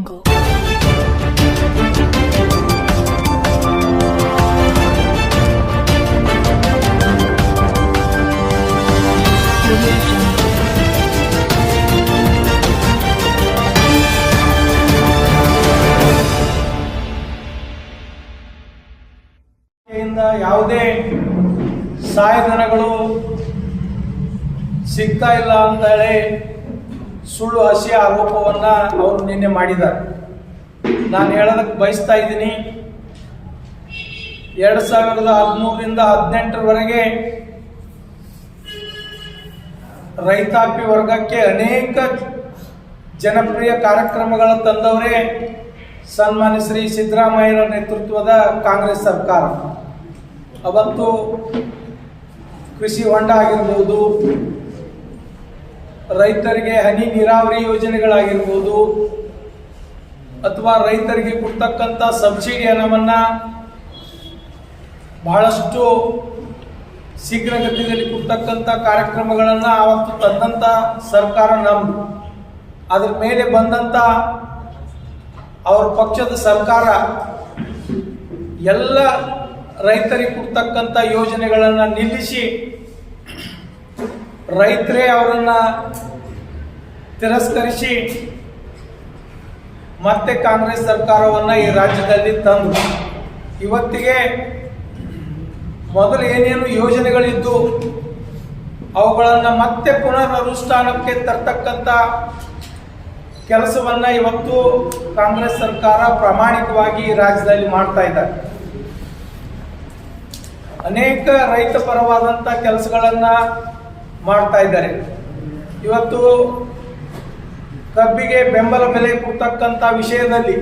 Jungle. ಯಾವುದೇ ಸಹಾಯಧನಗಳು ಸಿಗ್ತಾ ಇಲ್ಲ ಅಂತ ಹೇಳಿ ಸುಳ್ಳು ಹಸಿ ಆರೋಪವನ್ನ ಅವರು ನಿನ್ನೆ ಮಾಡಿದ್ದಾರೆ. ನಾನು ಹೇಳೋದಕ್ಕೆ ಬಯಸ್ತಾ ಇದ್ದೀನಿ, 2013ರಿಂದ 2018ರವರೆಗೆ ರೈತಾಪಿ ವರ್ಗಕ್ಕೆ ಅನೇಕ ಜನಪ್ರಿಯ ಕಾರ್ಯಕ್ರಮಗಳ ತಂದವರೇ ಸನ್ಮಾನ್ಯ ಶ್ರೀ ಸಿದ್ದರಾಮಯ್ಯರ ನೇತೃತ್ವದ ಕಾಂಗ್ರೆಸ್ ಸರ್ಕಾರ. ಅವತ್ತು ಕೃಷಿ ಹೊಂಡ ಆಗಿರ್ಬೋದು, ರೈತರಿಗೆ ಹನಿ ನೀರಾವರಿ ಯೋಜನೆಗಳಾಗಿರ್ಬೋದು, ಅಥವಾ ರೈತರಿಗೆ ಕೊಡ್ತಕ್ಕಂಥ ಸಬ್ಸಿಡಿ ಹಣವನ್ನು ಬಹಳಷ್ಟು ಶೀಘ್ರಗತಿಯಲ್ಲಿ ಕೊಡ್ತಕ್ಕಂಥ ಕಾರ್ಯಕ್ರಮಗಳನ್ನು ಆವತ್ತು ತಂದಂಥ ಸರ್ಕಾರ ನಮ್ಮದು. ಅದ್ರ ಮೇಲೆ ಬಂದಂಥ ಅವ್ರ ಪಕ್ಷದ ಸರ್ಕಾರ ಎಲ್ಲ ರೈತರಿಗೆ ಕೊಡ್ತಕ್ಕಂಥ ಯೋಜನೆಗಳನ್ನು ನಿಲ್ಲಿಸಿ ರೈತರೇ ಅವರನ್ನು ತಿರಸ್ಕರಿಸಿ ಮತ್ತೆ ಕಾಂಗ್ರೆಸ್ ಸರ್ಕಾರವನ್ನು ಈ ರಾಜ್ಯದಲ್ಲಿ ತಂದು ಇವತ್ತಿಗೆ ಮೊದಲು ಏನೇನು ಯೋಜನೆಗಳಿದ್ದು ಅವುಗಳನ್ನು ಮತ್ತೆ ಪುನರ್ ಅನುಷ್ಠಾನಕ್ಕೆ ತರ್ತಕ್ಕಂಥ ಕೆಲಸವನ್ನು ಇವತ್ತು ಕಾಂಗ್ರೆಸ್ ಸರ್ಕಾರ ಪ್ರಾಮಾಣಿಕವಾಗಿ ಈ ರಾಜ್ಯದಲ್ಲಿ ಮಾಡ್ತಾ ಇದ್ದಾರೆ. ಅನೇಕ ರೈತ ಪರವಾದಂಥ ಕೆಲಸಗಳನ್ನು ಮಾಡ್ತಾ ಇದ್ದಾರೆ. ಇವತ್ತು ಕಬ್ಬಿಗೆ ಬೆಂಬಲ ಬೆಲೆ ಕೊಡ್ತಕ್ಕಂಥ ವಿಷಯದಲ್ಲಿ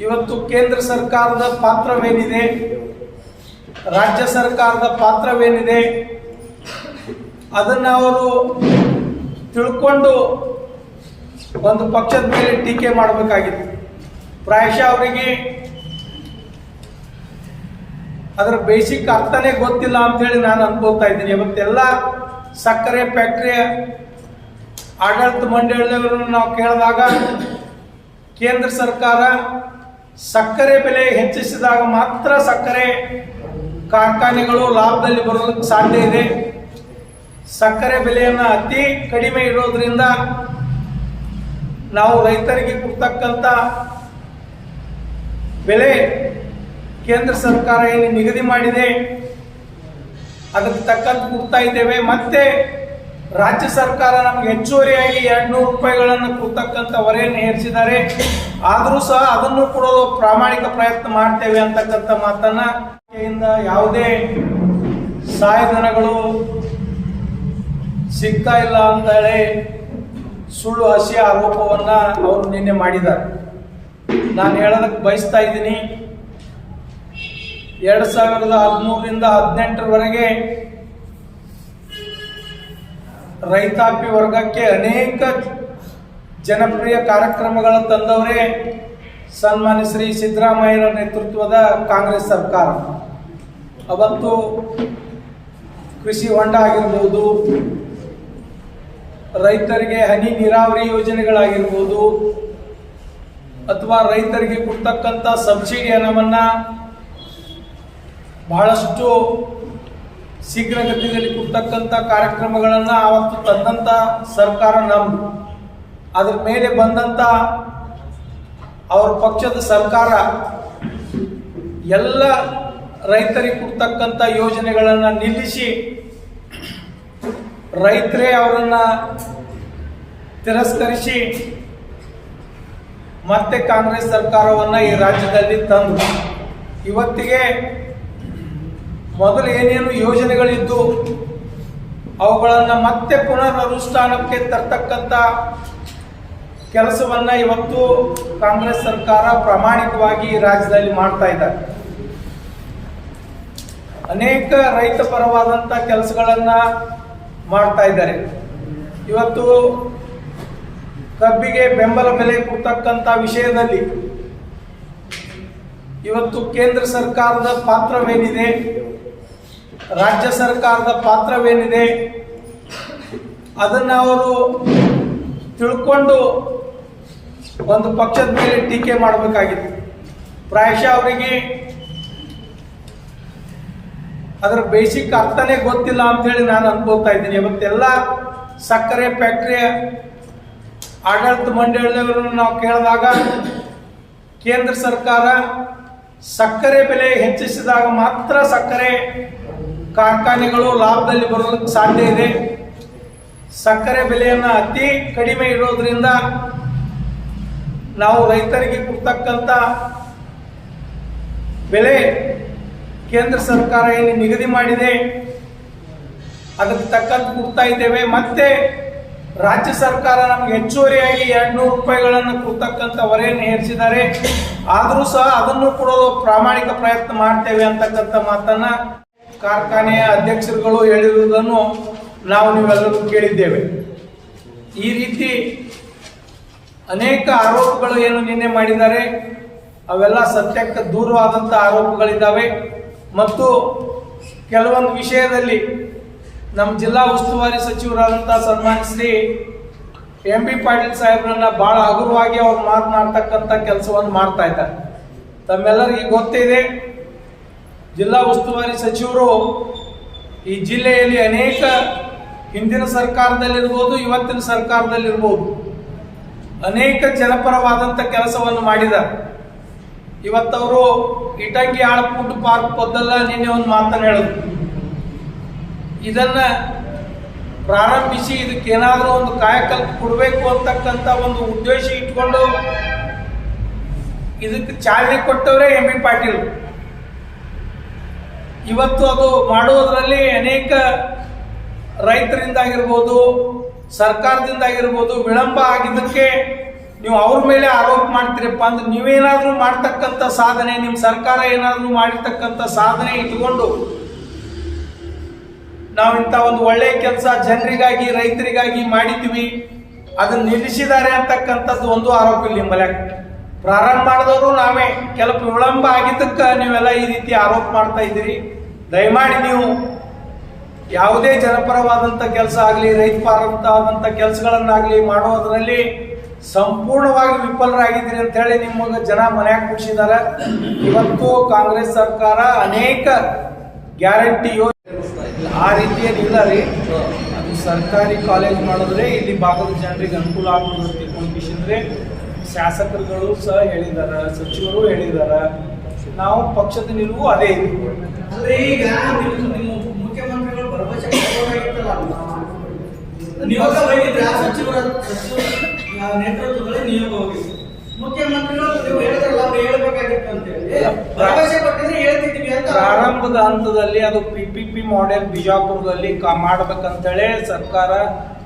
ಇವತ್ತು ಕೇಂದ್ರ ಸರ್ಕಾರದ ಪಾತ್ರವೇನಿದೆ, ರಾಜ್ಯ ಸರ್ಕಾರದ ಪಾತ್ರವೇನಿದೆ, ಅದನ್ನು ಅವರು ತಿಳ್ಕೊಂಡು ಒಂದು ಪಕ್ಷದ ಮೇಲೆ ಟೀಕೆ ಮಾಡಬೇಕಾಗಿತ್ತು. ಪ್ರಾಯಶಃ ಅವರಿಗೆ ಅದರ ಬೇಸಿಕ್ ಅರ್ಥನೇ ಗೊತ್ತಿಲ್ಲ ಅಂತೇಳಿ ನಾನು ಅನ್ಕೋತಾ ಇದ್ದೀನಿ. ಇವತ್ತೆಲ್ಲ ಸಕ್ಕರೆ ಫ್ಯಾಕ್ಟ್ರಿಯ ಆಡಳಿತ ಮಂಡಳಿಯವರನ್ನು ನಾವು ಕೇಳಿದಾಗ ಕೇಂದ್ರ ಸರ್ಕಾರ ಸಕ್ಕರೆ ಬೆಲೆ ಹೆಚ್ಚಿಸಿದಾಗ ಮಾತ್ರ ಸಕ್ಕರೆ ಕಾರ್ಖಾನೆಗಳು ಲಾಭದಲ್ಲಿ ಬರೋದಕ್ಕೆ ಸಾಧ್ಯ ಇದೆ. ಸಕ್ಕರೆ ಬೆಲೆಯನ್ನು ಅತಿ ಕಡಿಮೆ ಇರೋದ್ರಿಂದ ನಾವು ರೈತರಿಗೆ ಕೊಡ್ತಕ್ಕಂಥ ಬೆಲೆ ಕೇಂದ್ರ ಸರ್ಕಾರ ಏನು ನಿಗದಿ ಮಾಡಿದೆ ಅದಕ್ಕೆ ತಕ್ಕಂತೆ ಕೊಡ್ತಾ ಇದ್ದೇವೆ. ಮತ್ತೆ ರಾಜ್ಯ ಸರ್ಕಾರ ನಮಗೆ ಹೆಚ್ಚುವರಿಯಾಗಿ 200 ರೂಪಾಯಿಗಳನ್ನು ಕೊಡ್ತಕ್ಕಂಥ ಹೊರೆಯನ್ನು ಹೇರಿಸಿದ್ದಾರೆ. ಆದರೂ ಸಹ ಅದನ್ನು ಕೊಡೋದು ಪ್ರಾಮಾಣಿಕ ಪ್ರಯತ್ನ ಮಾಡ್ತೇವೆ ಅಂತಕ್ಕಂಥ ಮಾತನ್ನ ಯಾವುದೇ ಸಹಾಯಧನಗಳು ಸಿಗ್ತಾ ಇಲ್ಲ ಅಂತ ಹೇಳಿ ಸುಳ್ಳು ಹಸಿ ಆರೋಪವನ್ನ ಅವರು ನಿನ್ನೆ ಮಾಡಿದ್ದಾರೆ. ನಾನು ಹೇಳೋದಕ್ಕೆ ಬಯಸ್ತಾ ಇದ್ದೀನಿ, 2013ರಿಂದ 2018ರವರೆಗೆ ರೈತಾಪಿ ವರ್ಗಕ್ಕೆ ಅನೇಕ ಜನಪ್ರಿಯ ಕಾರ್ಯಕ್ರಮಗಳ ತಂದವರೇ ಸನ್ಮಾನ್ಯ ಶ್ರೀ ಸಿದ್ದರಾಮಯ್ಯರ ನೇತೃತ್ವದ ಕಾಂಗ್ರೆಸ್ ಸರ್ಕಾರ. ಅವತ್ತು ಕೃಷಿ ಹೊಂಡ ಆಗಿರ್ಬೋದು, ರೈತರಿಗೆ ಹನಿ ನೀರಾವರಿ ಯೋಜನೆಗಳಾಗಿರ್ಬೋದು, ಅಥವಾ ರೈತರಿಗೆ ಕೊಡ್ತಕ್ಕಂಥ ಸಬ್ಸಿಡಿ ಹಣವನ್ನು ಬಹಳಷ್ಟು ಶೀಘ್ರಗತಿಯಲ್ಲಿ ಕೊಡ್ತಕ್ಕಂಥ ಕಾರ್ಯಕ್ರಮಗಳನ್ನು ಆವತ್ತು ತಂದಂಥ ಸರ್ಕಾರ ನಮ್ಮದು. ಅದ್ರ ಮೇಲೆ ಬಂದಂಥ ಅವ್ರ ಪಕ್ಷದ ಸರ್ಕಾರ ಎಲ್ಲ ರೈತರಿಗೆ ಕೊಡ್ತಕ್ಕಂಥ ಯೋಜನೆಗಳನ್ನು ನಿಲ್ಲಿಸಿ ರೈತರೇ ಅವರನ್ನು ತಿರಸ್ಕರಿಸಿ ಮತ್ತೆ ಕಾಂಗ್ರೆಸ್ ಸರ್ಕಾರವನ್ನು ಈ ರಾಜ್ಯದಲ್ಲಿ ತಂದು ಇವತ್ತಿಗೆ ಮೊದಲು ಏನೇನು ಯೋಜನೆಗಳಿದ್ದು ಅವುಗಳನ್ನು ಮತ್ತೆ ಪುನರ್ ಅನುಷ್ಠಾನಕ್ಕೆ ತರ್ತಕ್ಕಂಥ ಕೆಲಸವನ್ನು ಇವತ್ತು ಕಾಂಗ್ರೆಸ್ ಸರ್ಕಾರ ಪ್ರಾಮಾಣಿಕವಾಗಿ ಈ ರಾಜ್ಯದಲ್ಲಿ ಮಾಡ್ತಾ ಇದ್ದಾರೆ. ಅನೇಕ ರೈತ ಪರವಾದಂಥ ಕೆಲಸಗಳನ್ನು ಮಾಡ್ತಾ ಇದ್ದಾರೆ. ಇವತ್ತು ಕಬ್ಬಿಗೆ ಬೆಂಬಲ ಬೆಲೆ ಕೊಡ್ತಕ್ಕಂಥ ವಿಷಯದಲ್ಲಿ ಇವತ್ತು ಕೇಂದ್ರ ಸರ್ಕಾರದ ಪಾತ್ರವೇನಿದೆ, ರಾಜ್ಯ ಸರ್ಕಾರದ ಪಾತ್ರವೇನಿದೆ, ಅದನ್ನು ಅವರು ತಿಳ್ಕೊಂಡು ಒಂದು ಪಕ್ಷದ ಮೇಲೆ ಟೀಕೆ ಮಾಡಬೇಕಾಗಿತ್ತು. ಪ್ರಾಯಶಃ ಅವರಿಗೆ ಅದರ ಬೇಸಿಕ್ ಅರ್ಥನೇ ಗೊತ್ತಿಲ್ಲ ಅಂತೇಳಿ ನಾನು ಅನ್ಕೋತಾ ಇದ್ದೀನಿ. ಇವತ್ತೆಲ್ಲ ಸಕ್ಕರೆ ಫ್ಯಾಕ್ಟರಿಯ ಆಡಳಿತ ಮಂಡಳಿಯವರನ್ನು ನಾವು ಕೇಳಿದಾಗ ಕೇಂದ್ರ ಸರ್ಕಾರ ಸಕ್ಕರೆ ಬೆಲೆ ಹೆಚ್ಚಿಸಿದಾಗ ಮಾತ್ರ ಸಕ್ಕರೆ ಕಾರ್ಖಾನೆಗಳು ಲಾಭದಲ್ಲಿ ಬರೋದಕ್ಕೆ ಸಾಧ್ಯ ಇದೆ. ಸಕ್ಕರೆ ಬೆಲೆಯನ್ನು ಅತಿ ಕಡಿಮೆ ಇರೋದ್ರಿಂದ ನಾವು ರೈತರಿಗೆ ಕೊಡ್ತಕ್ಕಂಥ ಬೆಲೆ ಕೇಂದ್ರ ಸರ್ಕಾರ ಏನು ನಿಗದಿ ಮಾಡಿದೆ ಅದಕ್ಕೆ ತಕ್ಕಂತೆ ಕೊಡ್ತಾ ಇದ್ದೇವೆ. ಮತ್ತೆ ರಾಜ್ಯ ಸರ್ಕಾರ ನಮಗೆ ಹೆಚ್ಚುವರಿಯಾಗಿ 200 ರೂಪಾಯಿಗಳನ್ನು ಕೊಡ್ತಕ್ಕಂಥ ಹೊರೆಯನ್ನು ಹೇರಿಸಿದ್ದಾರೆ. ಆದರೂ ಸಹ ಅದನ್ನು ಕೊಡೋದು ಪ್ರಾಮಾಣಿಕ ಪ್ರಯತ್ನ ಮಾಡ್ತೇವೆ ಅಂತಕ್ಕಂಥ ಮಾತನ್ನ ಕಾರ್ಖಾನೆಯ ಅಧ್ಯಕ್ಷರುಗಳು ಹೇಳಿರುವುದನ್ನು ನಾವು ನೀವೆಲ್ಲರೂ ಕೇಳಿದ್ದೇವೆ. ಈ ರೀತಿ ಅನೇಕ ಆರೋಪಗಳು ಏನು ನಿನ್ನೆ ಮಾಡಿದ್ದಾರೆ ಅವೆಲ್ಲ ಸತ್ಯಕ್ಕೆ ದೂರವಾದಂಥ ಆರೋಪಗಳಿದ್ದಾವೆ. ಮತ್ತು ಕೆಲವೊಂದು ವಿಷಯದಲ್ಲಿ ನಮ್ಮ ಜಿಲ್ಲಾ ಉಸ್ತುವಾರಿ ಸಚಿವರಾದಂಥ ಸನ್ಮಾನ್ಯ ಶ್ರೀ ಎಂ ಬಿ ಪಾಟೀಲ್ ಸಾಹೇಬ್ರನ್ನ ಬಹಳ ಹಗುರವಾಗಿ ಅವ್ರು ಮಾತನಾಡ್ತಕ್ಕಂಥ ಕೆಲಸವನ್ನು ಮಾಡ್ತಾ ಇದ್ದಾರೆ. ತಮ್ಮೆಲ್ಲರಿಗೂ ಗೊತ್ತಿದೆ, ಜಿಲ್ಲಾ ಉಸ್ತುವಾರಿ ಸಚಿವರು ಈ ಜಿಲ್ಲೆಯಲ್ಲಿ ಅನೇಕ ಹಿಂದಿನ ಸರ್ಕಾರದಲ್ಲಿರ್ಬೋದು ಇವತ್ತಿನ ಸರ್ಕಾರದಲ್ಲಿರ್ಬೋದು ಅನೇಕ ಜನಪರವಾದಂಥ ಕೆಲಸವನ್ನು ಮಾಡಿದ್ದಾರೆ. ಇವತ್ತವರು ಇಟಂಗಿ ಆಳ ಫುಡ್ ಪಾರ್ಕ್ ಪದ್ದಲ್ಲ ನಿನ್ನೆ ಒಂದು ಮಾತನ್ನು ಹೇಳಿದ್ರು. ಇದನ್ನ ಪ್ರಾರಂಭಿಸಿ ಇದಕ್ಕೇನಾದರೂ ಒಂದು ಕಾಯಕಲ್ಪ ಕೊಡಬೇಕು ಅಂತಕ್ಕಂಥ ಒಂದು ಉದ್ದೇಶ ಇಟ್ಕೊಂಡು ಇದಕ್ಕೆ ಚಾಲನೆ ಕೊಟ್ಟವರೇ ಎಂ ಬಿ ಪಾಟೀಲ್. ಇವತ್ತು ಅದು ಮಾಡುವುದರಲ್ಲಿ ಅನೇಕ ರೈತರಿಂದಾಗಿರ್ಬೋದು ಸರ್ಕಾರದಿಂದಾಗಿರ್ಬೋದು ವಿಳಂಬ ಆಗಿದ್ದಕ್ಕೆ ನೀವು ಅವ್ರ ಮೇಲೆ ಆರೋಪ ಮಾಡ್ತೀರಪ್ಪ ಅಂದ್ರೆ ನೀವೇನಾದ್ರೂ ಮಾಡ್ತಕ್ಕಂಥ ಸಾಧನೆ, ನಿಮ್ಮ ಸರ್ಕಾರ ಏನಾದ್ರೂ ಮಾಡಿರ್ತಕ್ಕಂಥ ಸಾಧನೆ ಇಟ್ಕೊಂಡು ನಾವಿಂಥ ಒಂದು ಒಳ್ಳೆಯ ಕೆಲಸ ಜನರಿಗಾಗಿ ರೈತರಿಗಾಗಿ ಮಾಡಿದ್ವಿ ಅದನ್ನ ನಿಲ್ಲಿಸಿದ್ದಾರೆ ಅಂತಕ್ಕಂಥದ್ದು ಒಂದು ಆರೋಪ ಇಲ್ಲಿ ನಿಮ್ಮಲ್ಲಿ. ಪ್ರಾರಂಭ ಮಾಡಿದವರು ನಾವೇ, ಕೆಲವು ವಿಳಂಬ ಆಗಿದ್ದಕ್ಕೆ ನೀವೆಲ್ಲ ಈ ರೀತಿ ಆರೋಪ ಮಾಡ್ತಾ ಇದ್ದೀರಿ. ದಯಮಾಡಿ ನೀವು ಯಾವುದೇ ಜನಪರವಾದಂಥ ಕೆಲಸ ಆಗಲಿ ರೈತಪರವಾದಂಥ ಕೆಲಸಗಳನ್ನಾಗಲಿ ಮಾಡೋದ್ರಲ್ಲಿ ಸಂಪೂರ್ಣವಾಗಿ ವಿಫಲರಾಗಿದ್ದೀರಿ ಅಂತ ಹೇಳಿ ನಿಮಗೆ ಜನ ಮನೆಯಾಗ ಕೂಡಿಸಿದ್ದಾರೆ. ಇವತ್ತು ಕಾಂಗ್ರೆಸ್ ಸರ್ಕಾರ ಅನೇಕ ಗ್ಯಾರಂಟಿ ಆ ರೀತಿಯಲ್ಲಿಲ್ಲ ರೀ. ಅದು ಸರ್ಕಾರಿ ಕಾಲೇಜ್ ಮಾಡಿದ್ರೆ ಇಲ್ಲಿ ಭಾಗದ ಜನರಿಗೆ ಅನುಕೂಲ ಆಗುವಂತ ತಿಳ್ಕೊಂಡಿಸಿದ್ರೆ ಶಾಸಕರುಗಳು ಸಹ ಹೇಳಿದಾರ, ಸಚಿವರು ಹೇಳಿದಾರ, ನಾವು ಪಕ್ಷದ ನಿಲುವು ಅದೇ ಇದೆ. ಅಂದ್ರೆ ಈಗ ನಿಮ್ಮ ಮುಖ್ಯಮಂತ್ರಿಗಳು ಭರವಸೆ ನಿಯೋಗ ಹೋಗಿದ್ರೆ ಸಚಿವರ ನೇತೃತ್ವದಲ್ಲಿ ನಿಯೋಗ ಹೋಗಿದ್ರು. ಮುಖ್ಯಮಂತ್ರಿಗಳು ನೀವು ಹೇಳಿದ್ರಲ್ಲ ಅವ್ರು ಹೇಳ್ಬೇಕಾಗಿತ್ತು ಅಂತ ಹೇಳಿ ಭರವಸೆ ಕೊಟ್ಟಿದ್ರೆ ಹೇಳ್ತಿದ್ವಿ ಅಂತ. ಪ್ರಾರಂಭದ ಹಂತದಲ್ಲಿ ಅದು PPP ಮಾಡೆಲ್ ಬಿಜಾಪುರದಲ್ಲಿ ಮಾಡ್ಬೇಕಂತೇಳಿ ಸರ್ಕಾರ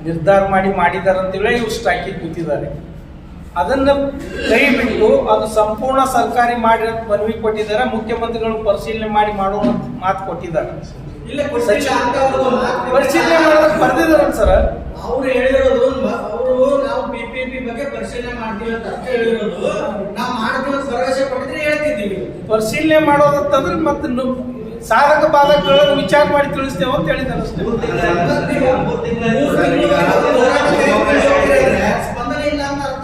ನಿರ್ಧಾರ ಮಾಡಿದಾರಂತೇಳಿ ಇವ್ರು ಸ್ಟ್ರೈಕಿಗೆ ಕೂತಿದ್ದಾರೆ. ಅದನ್ನ ಕೈ ಬಿಟ್ಟು ಅದು ಸಂಪೂರ್ಣ ಸರ್ಕಾರಿ ಮಾಡಿ ಮನವಿ ಕೊಟ್ಟಿದ್ದಾರೆ. ಮುಖ್ಯಮಂತ್ರಿಗಳು ಪರಿಶೀಲನೆ ಮಾಡಿ ಮಾಡುವ ಮಾತು ಕೊಟ್ಟಿದ್ದಾರೆ. ಪರಿಶೀಲನೆ ಮಾಡೋದಕ್ಕೆ ಬರ್ದಿದ್ದಾರೆ ಸರ್. ಅವ್ರು ಹೇಳಿರೋದು ಅವರು ನಾವು PPP ಬಗ್ಗೆ ಪರಿಶೀಲನೆ ಮಾಡ್ತೀವಿ ಅಂತ ಅಷ್ಟೇ ಹೇಳಿರೋದು. ನಾವು ಮಾಡ್ತೀವಿ ಭರವಸೆ ಕೊಟ್ಟಿದ್ರೆ ಹೇಳ್ತಿದ್ದೀವಿ. ಪರಿಶೀಲನೆ ಮಾಡೋದಂತಂದ್ರೆ ಮತ್ತೆ ಸಾಧಕ ಬಾಧಕಗಳನ್ನು ವಿಚಾರ ಮಾಡಿ ತಿಳಿಸ್ತೇವೆ ಅಂತ ಹೇಳಿದ್ದಾರೆ ಅಷ್ಟೇ. ಸ್ಪಂದನೆ ಇಲ್ಲ ಅಂತ ಅರ್ಥ.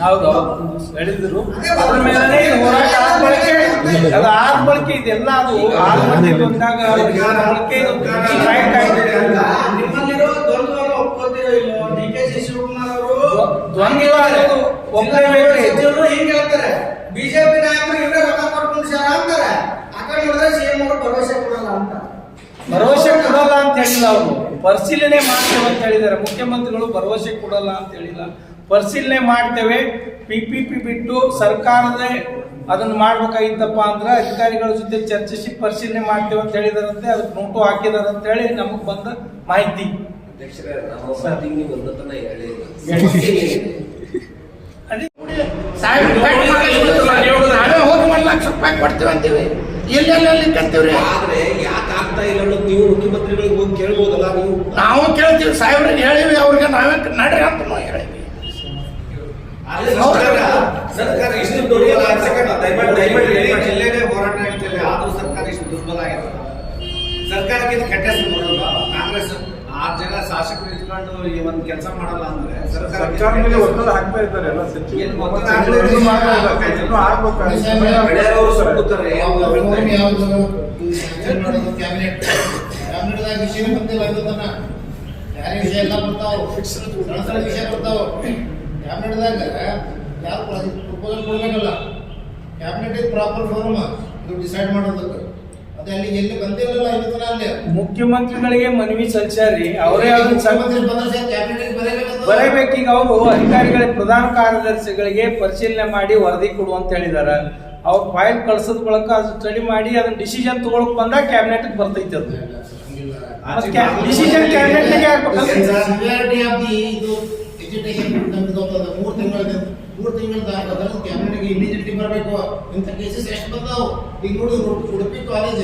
ಹೌದು ಹೇಳಿದ್ರು. ಅದ್ರ ಮೇಲೆ ಹೋರಾಟ ಆದ ಬಳಕೆ ಇದೆಲ್ಲ ಅದು ಆದ ಮಂದಿ ಬಂದಾಗ ಬಿಜೆಪಿ ನಾಯಕರು ಇವರೇ ರೊಕ್ಕ ಕೊಟ್ಕೊಂಡು ಅಂತಾರೆ. ಆ ಕಡೆ ನೋಡಿದ್ರೆ ಸಿಎಂ ಅವರು ಭರವಸೆ ಕೊಡಲ್ಲ ಅಂತ. ಭರವಸೆ ಕೊಡಲ್ಲ ಅಂತ ಹೇಳಿಲ್ಲ, ಅವರು ಪರಿಶೀಲನೆ ಮಾಡ್ತೇವೆ ಅಂತ ಹೇಳಿದ್ದಾರೆ. ಮುಖ್ಯಮಂತ್ರಿಗಳು ಭರವಸೆ ಕೊಡಲ್ಲ ಅಂತ ಹೇಳಿಲ್ಲ, ಪರಿಶೀಲನೆ ಮಾಡ್ತೇವೆ. PPP ಬಿಟ್ಟು ಸರ್ಕಾರದೇ ಅದನ್ನ ಮಾಡ್ಬೇಕಾಗಿತ್ತಪ್ಪ ಅಂದ್ರೆ ಅಧಿಕಾರಿಗಳ ಜೊತೆ ಚರ್ಚಿಸಿ ಪರಿಶೀಲನೆ ಮಾಡ್ತೇವೆ ಅಂತ ಹೇಳಿದಾರಂತೆ. ಅದಕ್ಕೆ ನೋಟು ಹಾಕಿದಾರೆ ಅಂತ ಹೇಳಿ ನಮಗ್ ಬಂದ ಮಾಹಿತಿ. ನಾವೇ ಹೋಗಿ 1 ಲಕ್ಷ ರೂಪಾಯಿ ಕೊಡ್ತೀವಿ ಅಂತೀವಿ, ಎಲ್ಲೆಲ್ಲಿ ಕಟ್ತೀವ್ರಿ. ಆದ್ರೆ ಯಾಕೆ ಆಗ್ತಾ ಇಲ್ಲ ಅನ್ನೋದು ನೀವು ಮುಖ್ಯಮಂತ್ರಿಗಳಿಗೆ ಹೋಗಿ ಕೇಳ್ಬೋದಲ್ಲ. ನೀವು ನಾವು ಕೇಳ್ತೀವಿ, ಸಾಹೇಬ್ರಿಗೆ ಹೇಳಿವಿ, ಅವ್ರಿಗೆ ನಾವೇ ನಡ್ರಿ ಅಂತ ನಾವು ಹೇಳಿವಿ. ಸರ್ಕಾರ ಇಷ್ಟು ದೊಡ್ಡ ಜಿಲ್ಲೆನೇ ಹೋರಾಟ ಆಗ್ತಿಲ್ಲ, ಆದ್ರೂ ಸರ್ಕಾರ ಇಷ್ಟು ದುರ್ಬಲ ಆಗಿದೆ. ಸರ್ಕಾರಕ್ಕೆ ಇದು ಕೆಟ್ಟ ಹೆಸರು ಬರಲ್ವಾ? ಕಾಂಗ್ರೆಸ್ 6 ಜನ ಶಾಸಕರು ಇಟ್ಕೊಂಡು ಈ ಒಂದು ಕೆಲಸ ಮಾಡಲ್ಲ ಅಂದ್ರೆ ಸರ್ಕಾರ ಮೇಲೆ ಒತ್ತಡ ಹಾಕ್ತಾ ಇದ್ದಾರೆ ಎಲ್ಲ ಸಚಿವರು. ಏನು ಒತ್ತಡ ಹಾಕ್ತಾ ಇದ್ದಾರೆ? ಬೆಳೆಯವರು ಸುತ್ತುತ್ತಾರೆ. ಕ್ಯಾಬಿನೆಟ್ದಾಗ ವಿಷಯ ಬಂದಿಲ್ಲ ಅದನ್ನ ಯಾರೇ ವಿಷಯ ಎಲ್ಲ ಬರ್ತಾವ, ಸಣ್ಣ ವಿಷಯ ಬರ್ತಾವ. ಕ್ಯಾಬಿನೆಟ್ದಾಗ ಯಾರು ಪ್ರಪೋಸಲ್ ಕೊಡ್ಬೇಕಲ್ಲ, ಕ್ಯಾಬಿನೆಟ್ ಇಸ್ ಪ್ರಾಪರ್ ಫೋರಮ್ ಇದು ಡಿಸೈಡ್ ಮಾಡೋದಕ್ಕೆ. ಅದೇ ಅಲ್ಲಿ ಎಲ್ಲಿ ಬಂದಿರಲಿಲ್ಲ ಇವತ್ತು ಅಲ್ಲಿ ಮುಖ್ಯಮಂತ್ರಿಗಳಿಗೆ ಮನವಿ ಸಲ್ಲಿಸ್ಯಾರಿ, ಅವರೇ ಮುಖ್ಯಮಂತ್ರಿ ಬಂದ್ರೆ ಕ್ಯಾಬಿನೆಟ್ ಬರಬೇಕು. ಬರಬೇಕೀಗ ಅವರು ಅಧಿಕಾರಿಗಳಿಗೆ ಪ್ರಧಾನ ಕಾರ್ಯದರ್ಶಿಗಳಿಗೆ ಪರಿಶೀಲನೆ ಮಾಡಿ ವರದಿ ಕೊಡು ಅಂತ ಹೇಳಿದಾರ. ಅವ್ರ ಫೈಲ್ ಕಳ್ಸೋದ್ ಬಳಕ ಅದು ಸ್ಟಡಿ ಮಾಡಿ ಅದನ್ನ ಡಿಸಿಷನ್ ತಗೊಳಕ್ ಬಂದಾಗ ಕ್ಯಾಬಿನೆಟ್ ಬರ್ತೈತಿ. ಅದು ಡಿಸಿಷನ್ ಕ್ಯಾಬಿನೆಟ್ಗೆ ಸಿವಿಯಾರಿಟಿ ಆಫ್ ದಿ ಇದು ಎಜುಕೇಶನ್ ನಮ್ದು ಹೋಗ್ತದೆ. 3 ತಿಂಗಳ ಕ್ಯಾಬಿನೆಟ್ಗೆ ಇಮಿಡಿಯೇಟ್ಲಿ ಬರಬೇಕು. ಇಂಥ ಕೇಸಸ್ ಎಷ್ಟು ಬಂದಾವು ಈಗ ನೋಡಿ. ಉಡುಪಿ ಕಾಲೇಜ್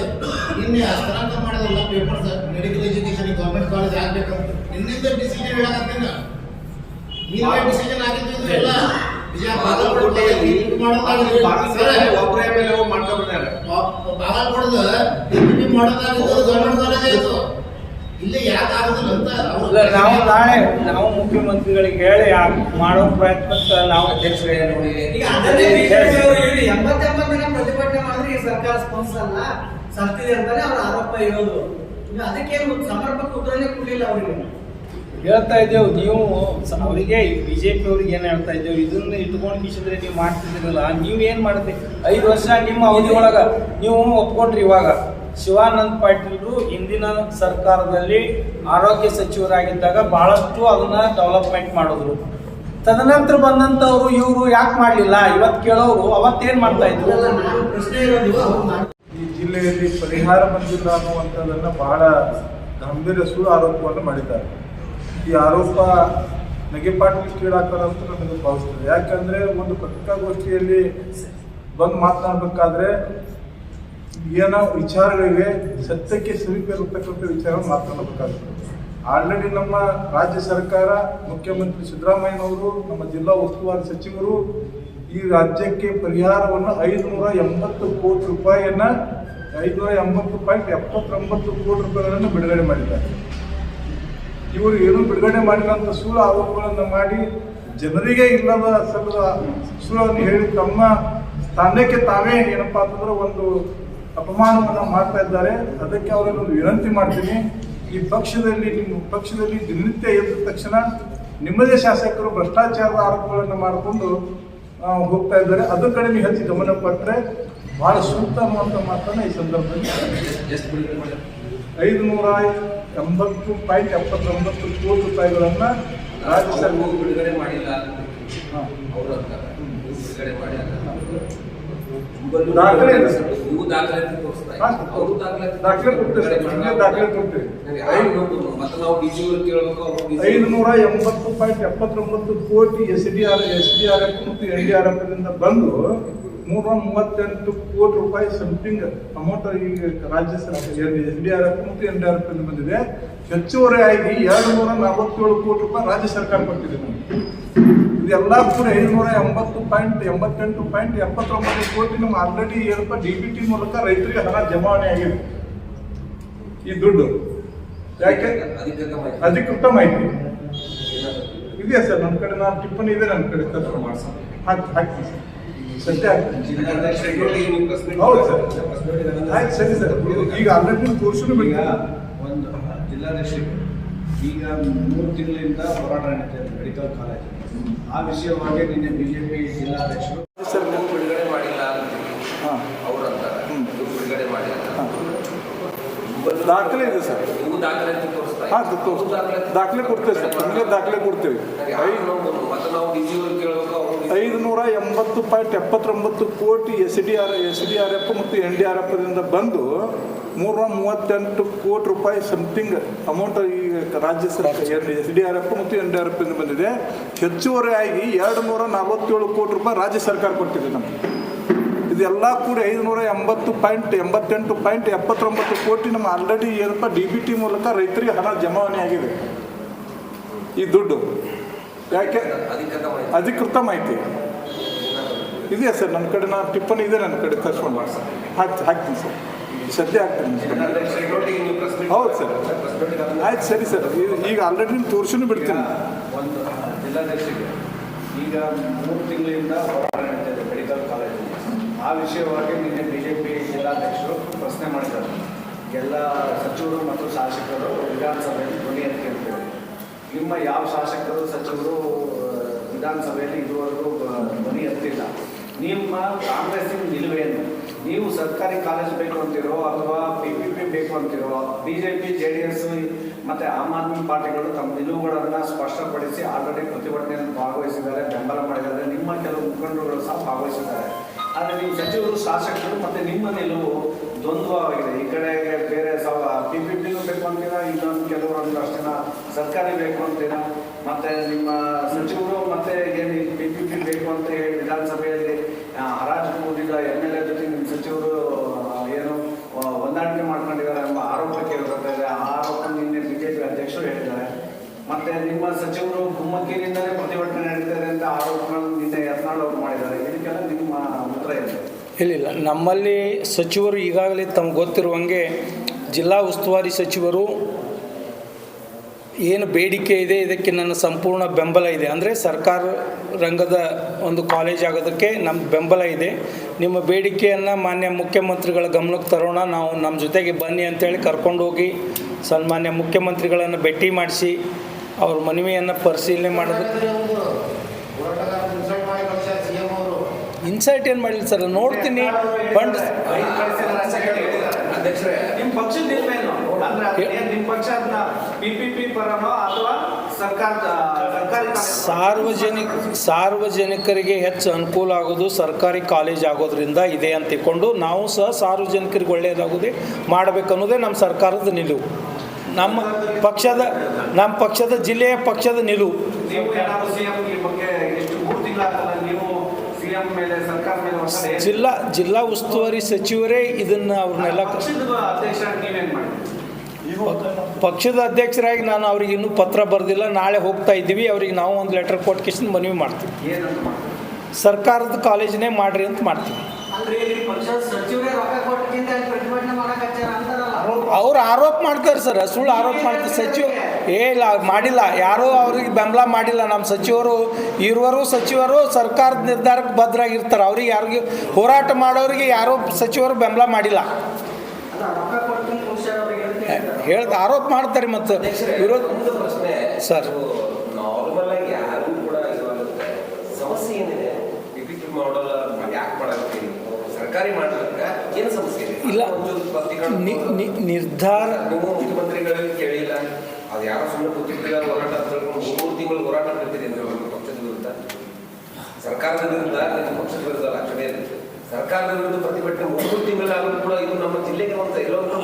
ನಿನ್ನೆ ಹಸ್ತಾಂತರ ಮಾಡೋದಲ್ಲ papers, medical education government college ಆಗ್ಬೇಕಂತ ನಿನ್ನಿಂದ ಡಿಸಿಷನ್ ಹೇಳಕತ್ತೇನ. ನೀವೇ ಡಿಸಿಷನ್ ಆಗಿದ್ದು ಎಲ್ಲ ಬಾಗಲಕೋಟೆಯಲ್ಲಿ ಒಬ್ಬರೇ ಮೇಲೆ ಹೋಗಿ ಮಾಡ್ಕೊಂಡ್ಬಿಟ್ಟಾರೆ. ಬಾಗಲಕೋಟದ ಡಿಪ್ಯೂಟಿ ಮಾಡೋದಾಗಿದ್ದು ಗೌರ್ಮೆಂಟ್ ಕಾಲೇಜ್ ಆಯ್ತು. ಇಲ್ಲಿ ಯಾಕೆ ಆಗುದಿಲ್ಲ ಅಂತ ನಾವು ನಾಳೆ ನಾವು ಮುಖ್ಯಮಂತ್ರಿಗಳಿಗೆ ಹೇಳಿ ಮಾಡೋ ಪ್ರಯತ್ನಕ್ಕೆ ನಾವು ಅಧ್ಯಕ್ಷರೇ ಈಗ ಅದನ್ನೇ ಬಿಜೆಪಿ ಅವರು ಹೇಳಿ 80 ದಿನ ಪ್ರತಿಭಟನೆ ಮಾಡಿದ್ರೆ ಈ ಸರ್ಕಾರ ಸ್ಪಂದಿಸಲ್ಲ, ಸತ್ತಿದೆ ಅಂತಾನೆ ಅವ್ರ ಆರೋಪ ಇರೋದು. ಈಗ ಅದಕ್ಕೆ ಸಮರ್ಪಕ ಉತ್ತರನೇ ಕೊಡಲಿಲ್ಲ ಅವರಿಗೆ. ಹೇಳ್ತಾ ಇದ್ದೇವೆ, ನೀವು ಅವರಿಗೆ ಬಿಜೆಪಿ ಅವ್ರಿಗೆ ಏನ್ ಹೇಳ್ತಾ ಇದ್ದೇವೆ, ಇದನ್ನ ಇಟ್ಕೊಂಡು ಕಿಸಿದ್ರೆ ನೀವು ಮಾಡ್ತಿದ್ದೀರಲ್ಲ, ನೀವ್ ಏನ್ ಮಾಡ್ತೀವಿ? 5 ವರ್ಷ ನಿಮ್ಮ ಅವಧಿ ಒಳಗ ನೀವು ಒಪ್ಕೊಂಡ್ರಿ. ಇವಾಗ ಶಿವಾನಂದ ಪಾಟೀಲ್ರು ಹಿಂದಿನ ಸರ್ಕಾರದಲ್ಲಿ ಆರೋಗ್ಯ ಸಚಿವರಾಗಿದ್ದಾಗ ಬಹಳಷ್ಟು ಅದನ್ನ ಡೆವಲಪ್ಮೆಂಟ್ ಮಾಡಿದ್ರು. ತದನಂತರ ಬಂದಂತವ್ರು ಇವರು ಯಾಕೆ ಮಾಡ್ಲಿಲ್ಲ? ಇವತ್ತು ಕೇಳೋರು ಅವತ್ತೇನ್ ಮಾಡ್ತಾ ಇದ್ರು? ನಾನು ಪ್ರಶ್ನೆ ಇರೋದು ಅವ್ರು ಈ ಜಿಲ್ಲೆಯಲ್ಲಿ ಪರಿಹಾರ ಬಂದಿಲ್ಲ ಅನ್ನುವಂಥದ್ದನ್ನು ಬಹಳ ಗಂಭೀರ ಸುಳ್ಳು ಆರೋಪವನ್ನು ಮಾಡಿದ್ದಾರೆ. ಈ ಆರೋಪ ನಗೆಪಾಟೀಲ್ ಅಂತ ನನಗೆ ಭಾವಿಸ್ತದೆ. ಯಾಕಂದ್ರೆ ಒಂದು ಪತ್ರಿಕಾಗೋಷ್ಠಿಯಲ್ಲಿ ಬಂದು ಮಾತನಾಡಬೇಕಾದ್ರೆ ಏನೋ ವಿಚಾರಗಳಿಗೆ ಸತ್ಯಕ್ಕೆ ಸಮೀಪ ಇರತಕ್ಕಂಥ ವಿಚಾರ ಮಾತನಾಡಬೇಕಾಗ್ತದೆ. ಆಲ್ರೆಡಿ ನಮ್ಮ ರಾಜ್ಯ ಸರ್ಕಾರ, ಮುಖ್ಯಮಂತ್ರಿ ಸಿದ್ದರಾಮಯ್ಯನವರು, ನಮ್ಮ ಜಿಲ್ಲಾ ಉಸ್ತುವಾರಿ ಸಚಿವರು ಈ ರಾಜ್ಯಕ್ಕೆ ಪರಿಹಾರವನ್ನು 580 ಕೋಟಿ ರೂಪಾಯಿಯನ್ನ 580.79 ಕೋಟಿ ರೂಪಾಯಿಗಳನ್ನು ಬಿಡುಗಡೆ ಮಾಡಿದ್ದಾರೆ. ಇವರು ಏನು ಬಿಡುಗಡೆ ಮಾಡಿದಂಥ ಸುಳ್ಳು ಆರೋಪಗಳನ್ನು ಮಾಡಿ ಜನರಿಗೆ ಇಲ್ಲದ ಸುಳ್ಳನ್ನು ಹೇಳಿ ತಮ್ಮ ಸ್ಥಾನಕ್ಕೆ ತಾವೇ ಏನಪ್ಪಾ ಅಂತಂದ್ರೆ ಒಂದು ಅಪಮಾನವನ್ನು ಮಾಡ್ತಾ ಇದ್ದಾರೆ. ಅದಕ್ಕೆ ಅವರನ್ನು ವಿನಂತಿ ಮಾಡ್ತೀನಿ, ಈ ಪಕ್ಷದಲ್ಲಿ ನಿಮ್ಮ ಪಕ್ಷದಲ್ಲಿ ದಿನನಿತ್ಯ ಎದ್ದ ತಕ್ಷಣ ನಿಮ್ಮದೇ ಶಾಸಕರು ಭ್ರಷ್ಟಾಚಾರದ ಆರೋಪಗಳನ್ನು ಮಾಡಿಕೊಂಡು ಹೋಗ್ತಾ ಇದ್ದಾರೆ. ಅದ್ರ ಕಡೆ ನೀವು ಹೆಚ್ಚು ಗಮನ ಕೊಟ್ಟರೆ ಬಹಳ ಸೂಕ್ತ ಅನ್ನುವಂಥ ಮಾತನ್ನು ಈ ಸಂದರ್ಭದಲ್ಲಿ 580.79 ಕೋಟಿ ರೂಪಾಯಿಗಳನ್ನು ರಾಜ್ಯ ಸರ್ಕಾರ ಬಿಡುಗಡೆ ಮಾಡಿಲ್ಲ. ದಾಖಲೆ ಇದೆ ಸರ್. ನೀವು ದಾಖಲೆ ತೋರಿಸ್ತಾ ಅವರು ದಾಖಲೆ ಕೊಡ್ತೇವೆ ಸರ್, ನಮಗೆ ದಾಖಲೆ ಕೊಡ್ತೇವೆ. ಮತ್ತೆ ನಾವು ಡಿಸಿ ಕೇಳಬೇಕು. 580.79 ಕೋಟಿ SDRF ಮತ್ತು NDRF ಬಂದು 338 ಕೋಟಿ ರೂಪಾಯಿ ಸಮಥಿಂಗ್ ಅಮೌಂಟ್ ಈಗ ರಾಜ್ಯ ಸರ್ಕಾರ SDRF ಮತ್ತು NDRF ಬಂದಿದೆ. ಹೆಚ್ಚುವರಿಯಾಗಿ 247 ಕೋಟಿ ರೂಪಾಯಿ ರಾಜ್ಯ ಸರ್ಕಾರ ಕೊಟ್ಟಿದೆ ನಮಗೆ. ಇದೆಲ್ಲ ಕೂಡ 580.78.79 ಕೋಟಿ ನಮ್ಮ ಆಲ್ರೆಡಿ ಏನಪ್ಪ DBT ಮೂಲಕ ರೈತರಿಗೆ ಹಣ ಜಮಾವಣೆ ಆಗಿದೆ. ಈ ದುಡ್ಡು ಯಾಕೆ ಅಧಿಕೃತ ಮಾಹಿತಿ ಇದೆಯಾ ಸರ್? ನನ್ನ ಕಡೆ ನಾನು ಟಿಪ್ಪಣಿ ಇದೆ, ನನ್ನ ಕಡೆ ಹಾಕ್ತೀನಿ ಸರ್, ಸದ್ಯ ಹಾಕ್ತೀನಿ. ಹೌದು ಸರ್, ಆಯ್ತು ಸರಿ ಸರ್. ಈಗ ಆಲ್ರೆಡಿ ತೋರಿಸಲು ಬಿಡಿ. ಒಂದು ಜಿಲ್ಲಾಧ್ಯಕ್ಷರಿಗೆ ಈಗ 3 ತಿಂಗಳಿಂದ ಹೋರಾಟ ನಡೀತಿದೆ ಮೆಡಿಕಲ್ ಕಾಲೇಜ್. ಆ ವಿಷಯವಾಗಿ ನಿನ್ನೆ ಬಿಜೆಪಿ ಜಿಲ್ಲಾಧ್ಯಕ್ಷರು ಸರ್ ಬಿಡುಗಡೆ ಮಾಡಿಲ್ಲ ಅವರು ಅಂತಾರೆ. ಬಿಡುಗಡೆ ಮಾಡಿಲ್ಲ, ದಾಖಲೆ ಇದೆ ಸರ್. ನೀವು ದಾಖಲೆ ತೋರಿಸ್ತಾ ದಾಖಲೆ ಕೊಡ್ತೇವೆ ಸರ್, ನಮಗೆ ದಾಖಲೆ ಕೊಡ್ತೇವೆ. ಮತ್ತೆ ನಾವು ಡಿಸಿ ಕೇಳಬೇಕು. 580.79 ಕೋಟಿ SDRF ಮತ್ತು NDRF ಬಂದು 338 ಕೋಟಿ ರೂಪಾಯಿ ಸಮಥಿಂಗ್ ಅಮೌಂಟ್ ಈ ರಾಜ್ಯ ಸರ್ಕಾರ SDRF ಮತ್ತು NDRF ಬಂದಿದೆ. ಹೆಚ್ಚುವರಿಯಾಗಿ 247 ಕೋಟಿ ರೂಪಾಯಿ ರಾಜ್ಯ ಸರ್ಕಾರ ಕೊಟ್ಟಿದೆ ನಮಗೆ. ಇದೆಲ್ಲ ಕೂಡ 580.78.79 ಕೋಟಿ ನಮ್ಮ ಆಲ್ರೆಡಿ ಏನಪ್ಪ DBT ಮೂಲಕ ರೈತರಿಗೆ ಹಣ ಜಮಾವಣೆ ಆಗಿದೆ. ಈ ದುಡ್ಡು ಯಾಕೆ ಅಧಿಕೃತ ಮಾಹಿತಿ ಇದೆಯಾ ಸರ್? ನನ್ನ ಕಡೆ ನಾನು ಟಿಪ್ಪಣಿ ಇದೆ, ನನ್ನ ಕಡೆ ಕರ್ಸ್ಕೊಂಡು ಹಾಕ್ತೀನಿ ಸರ್. ಸದ್ಯ ಆಗ್ತದೆ ಹೌದು ಸರ್ ಆಯ್ತು ಸರಿ ಸರ್ ಈಗ ಆಲ್ರೆಡಿ ನಿಮ್ಮ ತೋರಿಸಿನೂ ಬಿಡ್ತೀನಿ ಒಂದು ಜಿಲ್ಲಾಧ್ಯಕ್ಷರಿಗೆ ಈಗ 3 ತಿಂಗಳಿಂದ ಹೋರಾಟ ನಡೀತಿದೆ ಮೆಡಿಕಲ್ ಕಾಲೇಜಲ್ಲಿ. ಆ ವಿಷಯವಾಗಿ ನಿನ್ನೆ BJP ಜಿಲ್ಲಾಧ್ಯಕ್ಷರು ಪ್ರಶ್ನೆ ಮಾಡಿದ್ದಾರೆ. ಎಲ್ಲ ಸಚಿವರು ಮತ್ತು ಶಾಸಕರು ವಿಧಾನಸಭೆಯಲ್ಲಿ ಧ್ವನಿ ಎತ್ತಿ ಅಂತೇಳಿ. ನಿಮ್ಮ ಯಾವ ಶಾಸಕರು ಸಚಿವರು ವಿಧಾನಸಭೆಯಲ್ಲಿ ಇದುವರೆಗೂ ಧ್ವನಿ ಎತ್ತಿಲ್ಲ. ನಿಮ್ಮ ಕಾಂಗ್ರೆಸ್ಸಿನ ನಿಲುವೇನು? ನೀವು ಸರ್ಕಾರಿ ಕಾಲೇಜ್ ಬೇಕು ಅಂತಿರೋ ಅಥವಾ PPP ಬೇಕು ಅಂತಿರೋ? BJP JDS ಮತ್ತು ಆಮ್ ಆದ್ಮಿ ಪಾರ್ಟಿಗಳು ತಮ್ಮ ನಿಲುವುಗಳನ್ನು ಸ್ಪಷ್ಟಪಡಿಸಿ ಆಲ್ರೆಡಿ ಪ್ರತಿಭಟನೆಯನ್ನು ಭಾಗವಹಿಸಿದ್ದಾರೆ, ಬೆಂಬಲ ಮಾಡಿದ್ದಾರೆ. ನಿಮ್ಮ ಕೆಲವು ಮುಖಂಡರುಗಳು ಸಹ ಭಾಗವಹಿಸಿದ್ದಾರೆ. ಆದರೆ ನೀವು ಸಚಿವರು ಶಾಸಕರು ಮತ್ತು ನಿಮ್ಮ ನಿಲುವು ದ್ವಂದ್ವವಾಗಿದೆ. ಈ ಕಡೆ ಬೇರೆ PPP ಬೇಕು ಅಂತೀರಾ, ಇನ್ನೊಂದು ಕೆಲವರು ಅಷ್ಟೇನ ಸರ್ಕಾರಿ ಬೇಕು ಅಂತೀರಾ. ಮತ್ತು ನಿಮ್ಮ ಸಚಿವರು ಮತ್ತೆ ಏನು PPP ಬೇಕು ಅಂತ ಹೇಳಿ ವಿಧಾನಸಭೆಯಲ್ಲಿ ಹರಾಜು ಕೂಡಿದ MLA ಜೊತೆ ನಿಮ್ಮ ಸಚಿವರು ಏನು ಹೊಂದಾಣಿಕೆ ಮಾಡ್ಕೊಂಡಿದ್ದಾರೆ ಎಂಬ ಆರೋಪ ಕೇಳಿಬರ್ತಾ ಇದೆ. ಆ ಆರೋಪ ನಿನ್ನೆ BJP ಅಧ್ಯಕ್ಷರು ಹೇಳಿದ್ದಾರೆ. ಮತ್ತೆ ನಿಮ್ಮ ಸಚಿವರು ಗುಮ್ಮಕ್ಕಿನಿಂದಲೇ ಪ್ರತಿಭಟನೆ ನಡೀತದೆ ಅಂತ ಆರೋಪಗಳನ್ನು ನಿನ್ನೆ ಯತ್ನಾಳ್ ಅವರು ಮಾಡಿದ್ದಾರೆ. ಇದಕ್ಕೆಲ್ಲ ನಿಮ್ಮ ಉತ್ತರ ಇದೆ? ಇಲ್ಲ, ನಮ್ಮಲ್ಲಿ ಸಚಿವರು ಈಗಾಗಲೇ ತಮ್ಗೆ ಗೊತ್ತಿರುವಂಗೆ ಜಿಲ್ಲಾ ಉಸ್ತುವಾರಿ ಸಚಿವರು ಏನು ಬೇಡಿಕೆ ಇದೆ ಇದಕ್ಕೆ ನನ್ನ ಸಂಪೂರ್ಣ ಬೆಂಬಲ ಇದೆ. ಅಂದರೆ ಸರ್ಕಾರ ರಂಗದ ಒಂದು ಕಾಲೇಜ್ ಆಗೋದಕ್ಕೆ ನಮ್ಮ ಬೆಂಬಲ ಇದೆ. ನಿಮ್ಮ ಬೇಡಿಕೆಯನ್ನು ಮಾನ್ಯ ಮುಖ್ಯಮಂತ್ರಿಗಳ ಗಮನಕ್ಕೆ ತರೋಣ, ನಾವು ನಮ್ಮ ಜೊತೆಗೆ ಬನ್ನಿ ಅಂತೇಳಿ ಕರ್ಕೊಂಡು ಹೋಗಿ ಸನ್ಮಾನ್ಯ ಮುಖ್ಯಮಂತ್ರಿಗಳನ್ನು ಭೇಟಿ ಮಾಡಿಸಿ ಅವ್ರ ಮನವಿಯನ್ನು ಪರಿಶೀಲನೆ ಮಾಡೋದಕ್ಕೆ. ಇನ್ಸೈಟ್ ಏನು ಮಾಡಿಲ್ಲ ಸರ್, ನೋಡ್ತೀನಿ ಫಂಡ್ ನಿಮ್ಮ ಪಕ್ಷದ ನಿಲುವೇನು? ಅಂದ್ರೆ ನಿಮ್ಮ ಪಕ್ಷ PPP ಪರನೋ ಅಥವಾ ಸಾರ್ವಜನಿಕರಿಗೆ ಹೆಚ್ಚು ಅನುಕೂಲ ಆಗೋದು ಸರ್ಕಾರಿ ಕಾಲೇಜ್ ಆಗೋದ್ರಿಂದ ಇದೆ ಅಂತ ತಿಳ್ಕೊಂಡು ನಾವು ಸಹ ಸಾರ್ವಜನಿಕರಿಗೆ ಒಳ್ಳೆಯದಾಗೋದೇ ಮಾಡಬೇಕನ್ನೋದೇ ನಮ್ಮ ಸರ್ಕಾರದ ನಿಲುವು, ನಮ್ಮ ಪಕ್ಷದ ಜಿಲ್ಲೆಯ ಪಕ್ಷದ ನಿಲುವು. ನೀವು ಏನಾದರೂ CM ಈ ಬಗ್ಗೆ ಎಷ್ಟು 3 ತಿಂಗಳಾಗಲ್ಲ ನೀವು CM ಮೇಲೆ ಸರ್ಕಾರ ಮೇಲೆ ಜಿಲ್ಲಾ ಉಸ್ತುವಾರಿ ಸಚಿವರೇ ಇದನ್ನು ಅವ್ರನ್ನೆಲ್ಲ ಅಧ್ಯಕ್ಷ ನೀವೇನು ಮಾಡಿದ್ರಿ? ಪಕ್ಷದ ಅಧ್ಯಕ್ಷರಾಗಿ ನಾನು ಅವ್ರಿಗೆ ಇನ್ನೂ ಪತ್ರ ಬರೆದಿಲ್ಲ. ನಾಳೆ ಹೋಗ್ತಾ ಇದ್ದೀವಿ, ಅವ್ರಿಗೆ ನಾವು ಒಂದು ಲೆಟರ್ ಕೊಟ್ಟು ಕಿಶನ್ ಮನವಿ ಮಾಡ್ತೀವಿ. ಏನಂತ ಮಾಡ್ತೀವಿ? ಸರ್ಕಾರದ ಕಾಲೇಜನ್ನೇ ಮಾಡ್ರಿ ಅಂತ ಮಾಡ್ತೀವಿ. ಅವ್ರು ಆರೋಪ ಮಾಡ್ತಾರೆ ಸರ್, ಸುಳ್ಳು ಆರೋಪ ಮಾಡ್ತಾರೆ. ಸಚಿವರು ಇಲ್ಲ ಮಾಡಿಲ್ಲ, ಯಾರೂ ಅವ್ರಿಗೆ ಬೆಂಬಲ ಮಾಡಿಲ್ಲ. ನಮ್ಮ ಸಚಿವರು ಸಚಿವರು ಸರ್ಕಾರದ ನಿರ್ಧಾರಕ್ಕೆ ಬದ್ಧರಾಗಿರ್ತಾರೆ. ಅವ್ರಿಗೆ ಯಾರಿಗೂ ಹೋರಾಟ ಮಾಡೋರಿಗೆ ಯಾರೂ ಸಚಿವರು ಬೆಂಬಲ ಮಾಡಿಲ್ಲ ಹೇಳ್ದ ಆರೋಪ ಮಾಡ್ತಾರೆ. ಮತ್ತು ವಿರೋಧ ಸರ್ ನಾರ್ಮಲ್ ಆಗಿ ಯಾರು ಕೂಡ ಇವಾಗುತ್ತೆ ಸಮಸ್ಯೆ ಏನಿದೆ? PPP ಮಾಡಲ್ ಯಾಕೆ ಮಾಡತ್ತೀರಿ? ಸರ್ಕಾರಿ ಮಾಡೋದಕ್ಕೆ ಏನು ಸಮಸ್ಯೆ ಇದೆ? ಇಲ್ಲ, ನಿರ್ಧಾರ ನೀವು ಮುಖ್ಯಮಂತ್ರಿಗಳಿಗೆ ಕೇಳಿಲ್ಲ, ಅದು ಯಾರು ಸುಮ್ಮನೆ ಕೂತಿರ್ತೀರ ಹೋರಾಟ ಅಂತ ಹೇಳ್ಕೊಂಡು 3 ತಿಂಗಳು ಹೋರಾಟ ಮಾಡ್ತೀರಿ ಅಂದ್ರೆ ನಿಮ್ಮ ಪಕ್ಷದ ವಿರುದ್ಧ, ಸರ್ಕಾರದ ವಿರುದ್ಧ, ನಿಮ್ಮ ಪಕ್ಷದ ವಿರುದ್ಧ ಲಕ್ಷಣೇ ಇರುತ್ತೆ. ಸರ್ಕಾರದ ವಿರುದ್ಧ ಪ್ರತಿಭಟನೆ 3 ತಿಂಗಳಾದರೂ ಕೂಡ ಇದು ನಮ್ಮ ಜಿಲ್ಲೆಗೆ ಒಂದು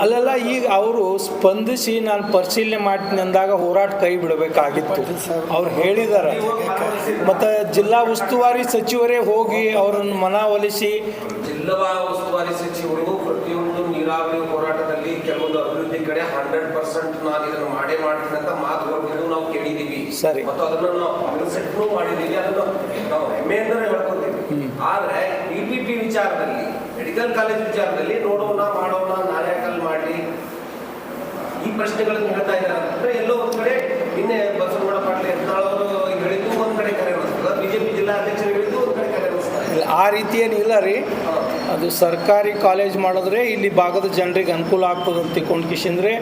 ಅಲ್ಲೆಲ್ಲ ಈಗ ಅವರು ಸ್ಪಂದಿಸಿ ನಾನು ಪರಿಶೀಲನೆ ಮಾಡ್ತೀನಿ ಅಂದಾಗ ಹೋರಾಟ ಕೈ ಬಿಡಬೇಕಾಗಿತ್ತು. ಅವ್ರು ಹೇಳಿದ್ದಾರೆ. ಮತ್ತು ಜಿಲ್ಲಾ ಉಸ್ತುವಾರಿ ಸಚಿವರೇ ಹೋಗಿ ಅವರನ್ನು ಮನವೊಲಿಸಿ, ಜಿಲ್ಲಾ ಉಸ್ತುವಾರಿ ಸಚಿವರು ಪ್ರತಿಯೊಂದು ನೀರಾವರಿ ಹೋರಾಟದಲ್ಲಿ ಕೆಲವೊಂದು ಅಭಿವೃದ್ಧಿ ಕಡೆ 100% ನಾನು ಇದನ್ನು ಮಾಡ್ತೀನಿ ಅಂತ ಮಾತುಗಳನ್ನು ನಾವು ಕೇಳಿದ್ದೀವಿ. ಸರಿ, ಮತ್ತು ಅದನ್ನು ನಾವು ಸೆಟ್ನೂ ಮಾಡಿದ್ದೀವಿ, ಅದನ್ನು ನಾವು ಹೆಮ್ಮೆಯಿಂದಲೇ ಹೇಳ್ಕೊತೀವಿ. ಆದರೆ PPP ವಿಚಾರದಲ್ಲಿ, ಮೆಡಿಕಲ್ ಕಾಲೇಜ್ ವಿಚಾರದಲ್ಲಿ ನೋಡೋಣ ಮಾಡೋಣ ನಾಲ್ಕಲ್ಲಿ ಮಾಡಲಿ ಈ ಪ್ರಶ್ನೆಗಳನ್ನು ಹೇಳ್ತಾ ಇದ್ದಾರೆ. ಅಂದರೆ ಎಲ್ಲೋ ಒಂದು ಕಡೆ ನಿನ್ನೆ ಬಸವನಗೌಡ ಪಾಟೀಲ್ ಯತ್ನಾಳ್ ಅವರು ಹೇಳಿದ್ದು ಒಂದು ಕಡೆ ಕರೆ ಅನಿಸ್ತದೆ, BJP ಜಿಲ್ಲಾಧ್ಯಕ್ಷರು ಹೇಳಿದ್ದು ಒಂದು ಕಡೆ ಕರೆ ಅನಿಸ್ತಾರೆ. ಆ ರೀತಿ ಏನಿಲ್ಲ ರೀ. ಅದು ಸರ್ಕಾರಿ ಕಾಲೇಜ್ ಮಾಡಿದ್ರೆ ಇಲ್ಲಿ ಭಾಗದ ಜನರಿಗೆ ಅನುಕೂಲ ಆಗ್ತದೆ ಅಂತ ತಿಳ್ಕೊಂಡು ಕಿಶಂದ್ರೆ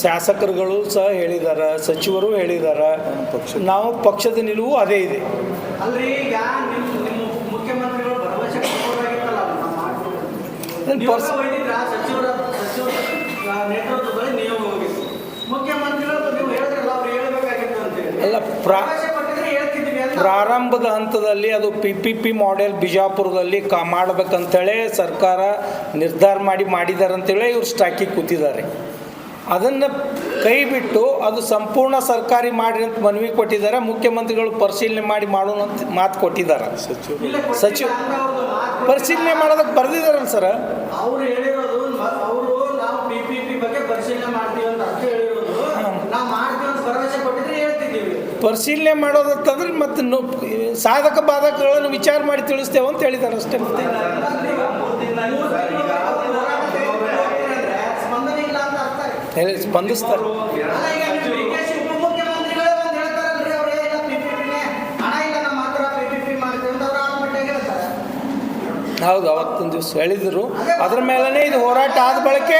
ಶಾಸಕರುಗಳು ಸಹ ಹೇಳಿದ್ದಾರೆ, ಸಚಿವರು ಹೇಳಿದ್ದಾರೆ. ನಾವು ಪಕ್ಷದ ನಿಲುವು ಅದೇ ಇದೆ. ಅಲ್ರಿ, ಈಗ ನಿಮ್ಮ ಮುಖ್ಯಮಂತ್ರಿಗಳು ಭರವಸೆ ಕೊಡೋದಾಗಿತ್ತಲ್ಲ, ಸಚಿವರ ನೇತೃತ್ವದಲ್ಲಿ ನೀವು ಹೋಗಿತ್ತು. ಮುಖ್ಯಮಂತ್ರಿಗಳು ನೀವು ಹೇಳಿದ್ರಲ್ಲ, ಅವ್ರು ಹೇಳ್ಬೇಕಾಗಿತ್ತು ಅಂತೇಳಿ ಅಲ್ಲ, ಪ್ರಾರಂಭದ ಹಂತದಲ್ಲಿ ಅದು PPP ಮಾಡೆಲ್ ಬಿಜಾಪುರದಲ್ಲಿ ಮಾಡಬೇಕಂತೇಳಿ ಸರ್ಕಾರ ನಿರ್ಧಾರ ಮಾಡಿದ್ದಾರೆ ಅಂತೇಳಿ ಇವ್ರು ಸ್ಟಾಕಿಗೆ ಕೂತಿದ್ದಾರೆ. ಅದನ್ನು ಕೈ ಬಿಟ್ಟು ಅದು ಸಂಪೂರ್ಣ ಸರ್ಕಾರಿ ಮಾಡಿ ಅಂತ ಮನವಿ ಕೊಟ್ಟಿದ್ದಾರೆ. ಮುಖ್ಯಮಂತ್ರಿಗಳು ಪರಿಶೀಲನೆ ಮಾಡಿ ಮಾಡೋಣ ಅಂತ ಮಾತು ಕೊಟ್ಟಿದ್ದಾರೆ. ಸಚಿವ ಪರಿಶೀಲನೆ ಮಾಡೋದಕ್ಕೆ ಬರೆದಿದ್ದಾರಲ್ಲ ಸರ್. ಅವ್ರು ಹೇಳಿರೋದು, ಅವರು ನಾವು PPP ಬಗ್ಗೆ ಪರಿಶೀಲನೆ ಮಾಡ್ತೀವಿ ಅಂತ ಅಷ್ಟೇ ಹೇಳಿರೋದು. ನಾವು ಮಾಡ್ತೀವಿ ಅಂತ ಭರವಸೆ ಕೊಟ್ಟಿದ್ರೆ ಹೇಳ್ತಿದ್ದೀವಿ. ಪರಿಶೀಲನೆ ಮಾಡೋದಂತಂದ್ರೆ ಮತ್ತೆ ಸಾಧಕ ಬಾಧಕಗಳನ್ನು ವಿಚಾರ ಮಾಡಿ ತಿಳಿಸ್ತೇವೆ ಅಂತ ಹೇಳಿದ್ದಾರೆ ಅಷ್ಟೇ. ಮತ್ತೆ ಸ್ಪಂದಿಸ್ತಾರೆ. ಅಲ್ಲ, ಈಗ ನೀವು DK ಉಪಮುಖ್ಯಮಂತ್ರಿಗಳೇ ಒಂದ್ ಹೇಳ್ತಾರಲ್ರಿ, ಅವ್ರು ಇಲ್ಲ PPP ಹಣ ಇಲ್ಲ ನಮ್ಮ ಹತ್ರ PPP ಮಾಡ್ತೀವಿ ಅಂತ ಅವ್ರು ಆತ್ಮಹತ್ಯೆ ಹೇಳ್ತಾರೆ. ಹೌದು, ಅವತ್ತೊಂದು ದಿವಸ ಹೇಳಿದರು. ಅದ್ರ ಮೇಲೇ ಇದು ಹೋರಾಟ ಆದ ಬಳಕೆ,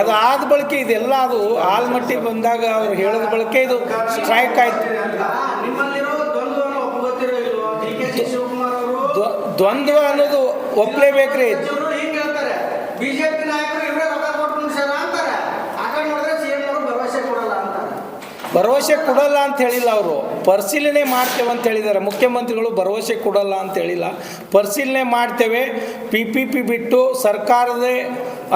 ಅದು ಆದ ಬಳಕೆ ಇದೆಲ್ಲ ಅದು ಆಲ್ಮಟ್ಟಿಗೆ ಬಂದಾಗ ಅವ್ರು ಹೇಳಿದ ಬಳಕೆ ಇದು ಸ್ಟ್ರೈಕ್ ಆಯ್ತು. ನಿಮ್ಮಲ್ಲಿರೋ ದ್ವಂದ್ವವನ್ನು ಒಪ್ಪುತ್ತಿರೋ ಇಲ್ವೋ? DK ಶಿವಕುಮಾರ್ ಅವರು ದ್ವಂದ್ವ ಅನ್ನೋದು ಒಪ್ಪಲೇಬೇಕ್ರಿ. ಸಚಿವರು ಹಿಂಗೆ ಹೇಳ್ತಾರೆ, ಬಿಜೆಪಿ ನಾಯಕರು ಇವರೇ ರೊಕ್ಕ ಕೊಟ್ಟು ಮುಗಿಸ್ಯಾರ ಅಂತಾರೆ. ಆ ಕಡೆ ನೋಡಿದ್ರೆ CM ಅವರು ಭರವಸೆ ಕೊಡಲ್ಲ ಅಂತಾರೆ. ಭರವಸೆ ಕೊಡಲ್ಲ ಅಂತ ಹೇಳಿಲ್ಲ, ಅವರು ಪರಿಶೀಲನೆ ಮಾಡ್ತೇವೆ ಅಂತ ಹೇಳಿದ್ದಾರೆ. ಮುಖ್ಯಮಂತ್ರಿಗಳು ಭರವಸೆ ಕೊಡಲ್ಲ ಅಂತ ಹೇಳಿಲ್ಲ, ಪರಿಶೀಲನೆ ಮಾಡ್ತೇವೆ. PPP ಬಿಟ್ಟು ಸರ್ಕಾರದೇ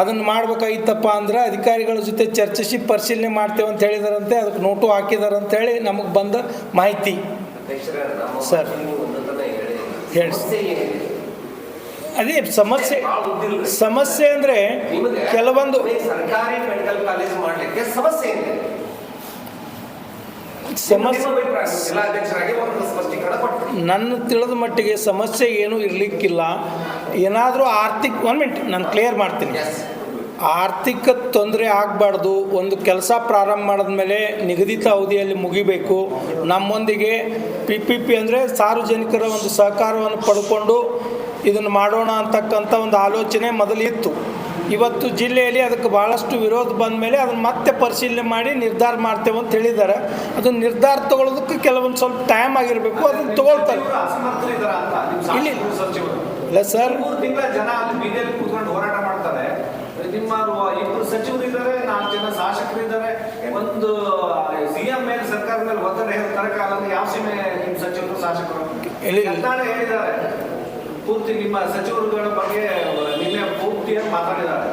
ಅದನ್ನು ಮಾಡ್ಬೇಕಾಗಿತ್ತಪ್ಪ ಅಂದ್ರೆ ಅಧಿಕಾರಿಗಳ ಜೊತೆ ಚರ್ಚಿಸಿ ಪರಿಶೀಲನೆ ಮಾಡ್ತೇವೆ ಅಂತ ಹೇಳಿದಾರಂತೆ. ಅದಕ್ಕೆ ನೋಟು ಹಾಕಿದ್ದಾರೆ ಅಂತೇಳಿ ನಮಗೆ ಬಂದ ಮಾಹಿತಿ. ಸರ್ ಹೇಳಿ. ಅದೇ ಸಮಸ್ಯೆ ಅಂದರೆ ಕೆಲವೊಂದು ಸರ್ಕಾರಿ ಮೆಡಿಕಲ್ ಕಾಲೇಜ್ ಮಾಡಲಿಕ್ಕೆ ಸಮಸ್ಯೆ ಇದೆ. ನನ್ನ ತಿಳಿದ ಮಟ್ಟಿಗೆ ಸಮಸ್ಯೆ ಏನೂ ಇರಲಿಕ್ಕಿಲ್ಲ. ಏನಾದರೂ ಒನ್ ಮಿನಿಟ್ ನಾನು ಕ್ಲಿಯರ್ ಮಾಡ್ತೀನಿ. ಆರ್ಥಿಕ ತೊಂದರೆ ಆಗಬಾರ್ದು. ಒಂದು ಕೆಲಸ ಪ್ರಾರಂಭ ಮಾಡಿದ್ಮೇಲೆ ನಿಗದಿತ ಅವಧಿಯಲ್ಲಿ ಮುಗಿಬೇಕು. ನಮ್ಮೊಂದಿಗೆ PPP ಅಂದರೆ ಸಾರ್ವಜನಿಕರ ಒಂದು ಸಹಕಾರವನ್ನು ಪಡ್ಕೊಂಡು ಇದನ್ನು ಮಾಡೋಣ ಅಂತಕ್ಕಂಥ ಒಂದು ಆಲೋಚನೆ ಮೊದಲಿತ್ತು. ಇವತ್ತು ಜಿಲ್ಲೆಯಲ್ಲಿ ಅದಕ್ಕೆ ಭಾಳಷ್ಟು ವಿರೋಧ ಬಂದ ಮೇಲೆ ಅದನ್ನು ಮತ್ತೆ ಪರಿಶೀಲನೆ ಮಾಡಿ ನಿರ್ಧಾರ ಮಾಡ್ತೇವೆ ಅಂತ ಹೇಳಿದ್ದಾರೆ. ಅದನ್ನು ನಿರ್ಧಾರ ತಗೊಳ್ಳೋದಕ್ಕೆ ಕೆಲವೊಂದು ಸ್ವಲ್ಪ ಟೈಮ್ ಆಗಿರಬೇಕು, ಅದನ್ನು ತಗೊಳ್ತಾರೆ. ಇಲ್ಲಿ ಇಲ್ಲ ಸರ್, 3 ತಿಂಗಳ ಜನ ಅಲ್ಲಿ ಬೀದಿಯಲ್ಲಿ ಕೂತ್ಕೊಂಡು ಹೋರಾಟ ಮಾಡ್ತಾರೆ. ನಿಮ್ಮ 2 ಸಚಿವರು ಇದ್ದಾರೆ, 4 ಜನ ಶಾಸಕರು ಇದ್ದಾರೆ. ಒಂದು CM ಮೇಲೆ ಸರ್ಕಾರದ ಮೇಲೆ ಒತ್ತಡ ತರಕಾಲ ಯಾವ ಸೀಮೆ ನಿಮ್ಮ ಸಚಿವರು ಶಾಸಕರು ಹೇಳಿದ್ದಾರೆ. ಪೂರ್ತಿ ನಿಮ್ಮ ಸಚಿವರುಗಳ ಬಗ್ಗೆ ನಿನ್ನೆ ಪೂರ್ತಿಯಾಗಿ ಮಾತಾಡಿದ್ದಾರೆ.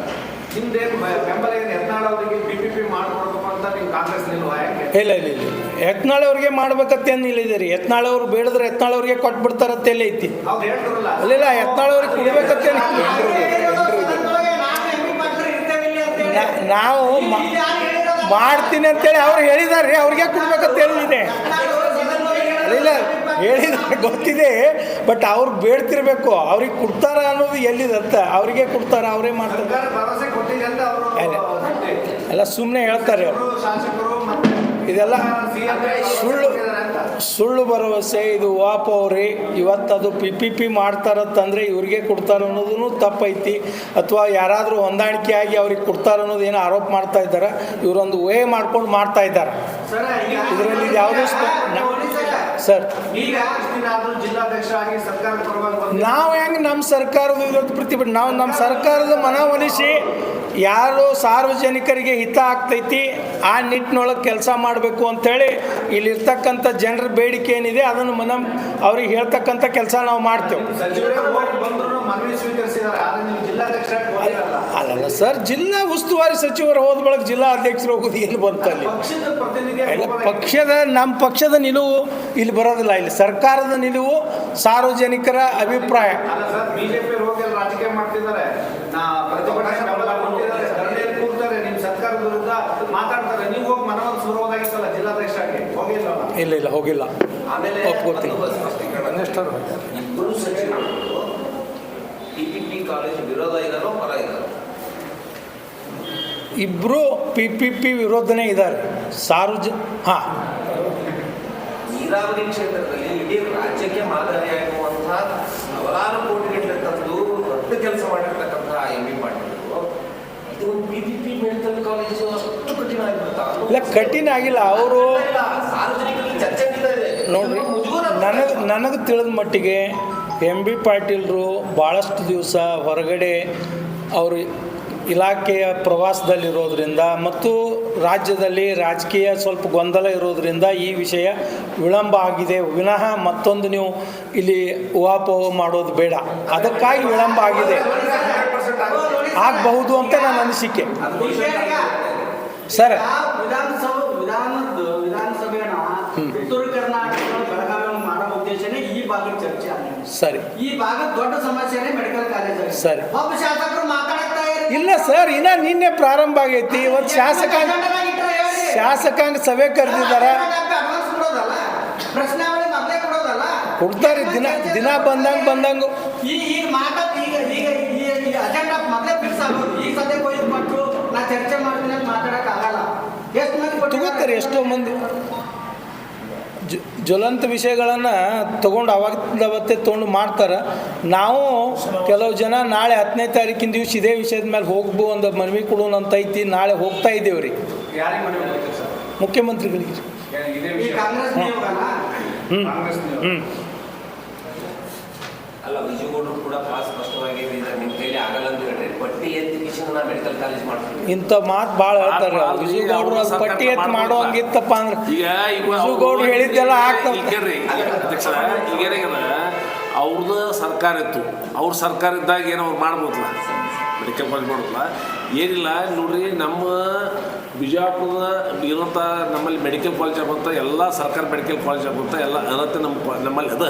ನಿಮ್ದೇನು ಬೆಂಬಲ ಏನು? ಯತ್ನಾಳ್ ಅವರಿಗೆ PPP ಮಾಡ್ಕೊಡ್ಬೇಕು ಅಂತ ನೀವು ಕಾಂಗ್ರೆಸ್ ನಿಲ್ವಾ? ಯಾಕೆ? ಇಲ್ಲ ಯತ್ನಾಳ್ ಅವ್ರಿಗೆ ಮಾಡ್ಬೇಕತ್ತೇನು ಇಲ್ಲಿದ್ದೀರಿ. ಯತ್ನಾಳ್ ಅವ್ರು ಬೇಡಿದ್ರೆ ಯತ್ನಾಳ್ ಅವ್ರಿಗೆ ಕೊಟ್ಬಿಡ್ತಾರತ್ತೆ ಎಲ್ಲ ಐತಿ. ಅವ್ರು ಹೇಳ್ತಾರಲ್ಲ. ಇಲ್ಲ ಯತ್ನಾಳ್ ಅವ್ರಿಗೆ ಕೊಡ್ಬೇಕತ್ತೇನು. ನಾವು ಮಾಡ್ತೀನಿ ಅಂತೇಳಿ ಅವ್ರು ಹೇಳಿದಾರೆ, ಅವ್ರಿಗೆ ಕೊಡ್ಬೇಕಂತ ಹೇಳಿದೆ. ಇಲ್ಲ ಹೇಳಿದ್ರೆ ಗೊತ್ತಿದೆ, ಬಟ್ ಅವ್ರು ಬೇಡ್ತಿರ್ಬೇಕು. ಅವ್ರಿಗೆ ಕೊಡ್ತಾರ ಅನ್ನೋದು ಎಲ್ಲಿದಂತ, ಅವರಿಗೆ ಕೊಡ್ತಾರ, ಅವರೇ ಮಾಡ್ತಾರೆ. ಎಲ್ಲ ಸುಮ್ಮನೆ ಹೇಳ್ತಾರೆ ಅವರು. ಇದೆಲ್ಲ ಸುಳ್ಳು ಭರವಸೆ. ಇದು ವಾಪವ್ರಿ. ಇವತ್ತದು PPP ಮಾಡ್ತಾರಂತಂದರೆ ಇವ್ರಿಗೆ ಕೊಡ್ತಾರ ಅನ್ನೋದೂ ತಪ್ಪೈತಿ. ಅಥವಾ ಯಾರಾದರೂ ಹೊಂದಾಣಿಕೆಯಾಗಿ ಅವ್ರಿಗೆ ಕೊಡ್ತಾರ ಅನ್ನೋದು ಏನೋ ಆರೋಪ ಮಾಡ್ತಾ ಇದ್ದಾರೆ. ಇವರೊಂದು ವೇ ಮಾಡ್ಕೊಂಡು ಮಾಡ್ತಾ ಇದ್ದಾರೆ. ಇದರಲ್ಲಿ ಯಾವುದೂ ಸರ್ ನಾವು ಹೆಂಗೆ ನಮ್ಮ ಸರ್ಕಾರದ ವಿರೋಧ ಪ್ರತಿಭಟನೆ, ನಾವು ನಮ್ಮ ಸರ್ಕಾರದ ಮನವೊಲಿಸಿ ಯಾರು ಸಾರ್ವಜನಿಕರಿಗೆ ಹಿತ ಆಗ್ತೈತಿ ಆ ನಿಟ್ಟಿನೊಳಗೆ ಕೆಲಸ ಮಾಡಬೇಕು ಅಂಥೇಳಿ ಇಲ್ಲಿರ್ತಕ್ಕಂಥ ಜನರ ಬೇಡಿಕೆ ಏನಿದೆ ಅದನ್ನು ಅವ್ರಿಗೆ ಹೇಳ್ತಕ್ಕಂಥ ಕೆಲಸ ನಾವು ಮಾಡ್ತೇವೆ. ಅಲ್ಲಲ್ಲ ಸರ್, ಜಿಲ್ಲಾ ಉಸ್ತುವಾರಿ ಸಚಿವರು ಹೋದ ಬಳಕ ಜಿಲ್ಲಾ ಅಧ್ಯಕ್ಷರು ಹೋಗೋದು ಏನು ಬಂತಲ್ಲಿ? ನಮ್ಮ ಪಕ್ಷದ ನಿಲುವು ಇಲ್ಲಿ ಬರೋದಿಲ್ಲ. ಇಲ್ಲಿ ಸರ್ಕಾರದ ನಿಲುವು, ಸಾರ್ವಜನಿಕರ ಅಭಿಪ್ರಾಯ. ರಾಜಕೀಯ ಮಾಡ್ತಿದ್ದಾರೆ, ನಿಮ್ ಸರ್ಕಾರದ ವಿರುದ್ಧ ಮಾತಾಡ್ತಾರೆ. ನೀವು ಹೋಗಿ ಮನವೊಲಿಸಿ ಬರೋದಾಗಿತ್ತಲ್ಲ ಜಿಲ್ಲಾಧ್ಯಕ್ಷರಾಗಿ, ಹೋಗಿಲ್ಲ? ಇಲ್ಲ ಹೋಗಿಲ್ಲ. ಆಮೇಲೆ ಒಪ್ಕೋತೀನಿ. ಇಬ್ಬರು ಸಚಿವರು PPP ಕಾಲೇಜ್ ವಿರೋಧ ಇದ್ದಾರೋ ಪರ ಇದ್ದಾರೋ? ಇಬ್ಬರು PPP ವಿರೋಧನೇ ಇದ್ದಾರೆ. ನೀರಾವರಿ ಕ್ಷೇತ್ರದಲ್ಲಿ ಇಡೀ ರಾಜ್ಯಕ್ಕೆ ಮಾದರಿಯಾಗುವಂತಹ ಸಾವಿರಾರು ಕೋಟಿಗಟ್ಟಲೆ ತಂದು ದೊಡ್ಡ ಕೆಲಸ ಮಾಡಿರ್ತಕ್ಕಂಥ MB ಪಾಟೀಲ್ ಇದು ಒಂದು PPP ಮೆಡಿಕಲ್ ಕಾಲೇಜು ಅಷ್ಟು ಕಠಿಣ ಆಗಿಬಿಡ್ತಾ? ಇಲ್ಲ, ಕಠಿಣ ಆಗಿಲ್ಲ. ಅವರು ಸಾರ್ವಜನಿಕರಲ್ಲಿ ಚರ್ಚೆ ಇದೆ ನೋಡ್ರಿ, ನನಗೆ ತಿಳಿದ ಮಟ್ಟಿಗೆ MB ಪಾಟೀಲ್ರು ಭಾಳಷ್ಟು ದಿವಸ ಹೊರಗಡೆ ಅವರು ಇಲಾಖೆಯ ಪ್ರವಾಸದಲ್ಲಿರೋದ್ರಿಂದ ಮತ್ತು ರಾಜ್ಯದಲ್ಲಿ ರಾಜಕೀಯ ಸ್ವಲ್ಪ ಗೊಂದಲ ಇರೋದ್ರಿಂದ ಈ ವಿಷಯ ವಿಳಂಬ ಆಗಿದೆ ವಿನಃ ಮತ್ತೊಂದು ನೀವು ಇಲ್ಲಿ ಊಹಾಪೋಹ ಮಾಡೋದು ಬೇಡ. ಅದಕ್ಕಾಗಿ ವಿಳಂಬ ಆಗಿದೆ, ಆಗಬಹುದು ಅಂತ ನನ್ನ ಅನಿಸಿಕೆ. ಸರ್, ವಿಧಾನಸಭೆಯನ್ನ ಉತ್ತರ ಕರ್ನಾಟಕ ಬೆಳಗಾವಿ ಮಾಡೋ ಉದ್ದೇಶನೇ ಈ ಭಾಗದ ಚರ್ಚೆ ಆಗಿದೆ. ಸರಿ, ಈ ಭಾಗದ ದೊಡ್ಡ ಸಮಸ್ಯೆನೇ ಮೆಡಿಕಲ್ ಕಾಲೇಜ್. ಸರಿ, ಒಬ್ಬ ಶಾಸಕರು ಮಾತಾಡ್ತಾ ಇಲ್ಲ ಸರ್, ಇನ್ನ ನಿನ್ನೆ ಪ್ರಾರಂಭ ಆಗೈತಿ. ಇವತ್ತು ಶಾಸಕಾಂಗ ಸಭೆ ಕರೆದಿದ್ದಾರೆ. ಪ್ರಶ್ನಾವಳಿ ಮೊದಲೇ ಕೊಡೋದಲ್ಲ, ಕೊಡ್ತಾರೆ ದಿನ ಬಂದಂಗು. ಈಗ ಅಜೆಂಡಾ ಮೊದಲೇ ಫಿಕ್ಸ್ ಆಗೋದು. ಈಗ ಸದ್ಯಕ್ಕೆ ಹೋಗಿ ಕೊಟ್ಟು ನಾ ಚರ್ಚೆ ಮಾಡ್ತೀನಿ ಅಂತ ಮಾತಾಡಕ್ ಆಗಲ್ಲ. ಮಾಡ್ತಾರೆ ಎಷ್ಟೋ ಮಂದಿ ಜ್ವಲಂತ ವಿಷಯಗಳನ್ನು ತೊಗೊಂಡು ಅವತ್ತೇ ತೊಗೊಂಡು ಮಾಡ್ತಾರೆ. ನಾವು ಕೆಲವು ಜನ ನಾಳೆ 10ನೇ ತಾರೀಕಿನ ದಿವಸ ಇದೇ ವಿಷಯದ ಮೇಲೆ ಹೋಗ್ಬೋ ಒಂದು ಮನವಿ ಕೊಡೋಣ ಅಂತ ಐತಿ. ನಾಳೆ ಹೋಗ್ತಾ ಇದ್ದೇವೆ ರೀ ಯಾರಿಗೆ ಮನವಿ ಮಾಡ್ತೀರಿ ಸರ್? ಮುಖ್ಯಮಂತ್ರಿಗಳಿಗೆ. ಇದೇ ಈ ವಿಷಯ ಕಾಂಗ್ರೆಸ್ ನಿಯೋಗನ ಕಾಂಗ್ರೆಸ್ನವರು ಅಲ್ಲ, ವಿಜಯಗೌಡರು ಕೂಡ ಭಾಳ ಸ್ಪಷ್ಟವಾಗಿ ಹೇಳಿದ್ದಾರೆ, ನಿಮ್ಮ ಕೈಲಿ ಆಗಲ್ಲ ಅಂತ ಹೇಳ್ರಿ. ಪಟ್ಟಿ ಎತ್ತಿ ಕಿಶನ್ ನಾ ಮೆಡಿಕಲ್ ಕಾಲೇಜ್ ಮಾಡ್ತೀನಿ ಇಂಥ ಮಾತು ಭಾಳ ಹೇಳ್ತಾರೆ. ವಿಜಯಗೌಡರು ಅದು ಪಟ್ಟಿ ಎತ್ತು ಮಾಡೋ ಹಂಗಿತ್ತಪ್ಪ ಅಂದ್ರೆ ಈಗ ವಿಜಯಗೌಡರು ಹೇಳಿದ್ದೆಲ್ಲ ಆಗ್ತದೆ. ಅಧ್ಯಕ್ಷ ಈಗ ಏನಾಗ್ಯದ, ಅವ್ರದ್ದು ಸರ್ಕಾರ ಇತ್ತು, ಅವ್ರ ಸರ್ಕಾರ ಇದ್ದಾಗ ಏನೋ ಅವ್ರು ಮಾಡ್ಬೋದಲ್ಲ, ಮೆಡಿಕಲ್ ಕಾಲೇಜ್ ಮಾಡೋದಿಲ್ಲ ಏನಿಲ್ಲ. ನೋಡ್ರಿ, ನಮ್ಮ ಬಿಜಾಪುರದ ಇರೋಂಥ ನಮ್ಮಲ್ಲಿ ಮೆಡಿಕಲ್ ಕಾಲೇಜ್ ಆಗುವಂಥ ಎಲ್ಲ ಸರ್ಕಾರಿ ಮೆಡಿಕಲ್ ಕಾಲೇಜ್ ಆಗುವಂಥ ಎಲ್ಲ ಅರ್ಹತೆ ನಮ್ಮಲ್ಲಿ ಅದ,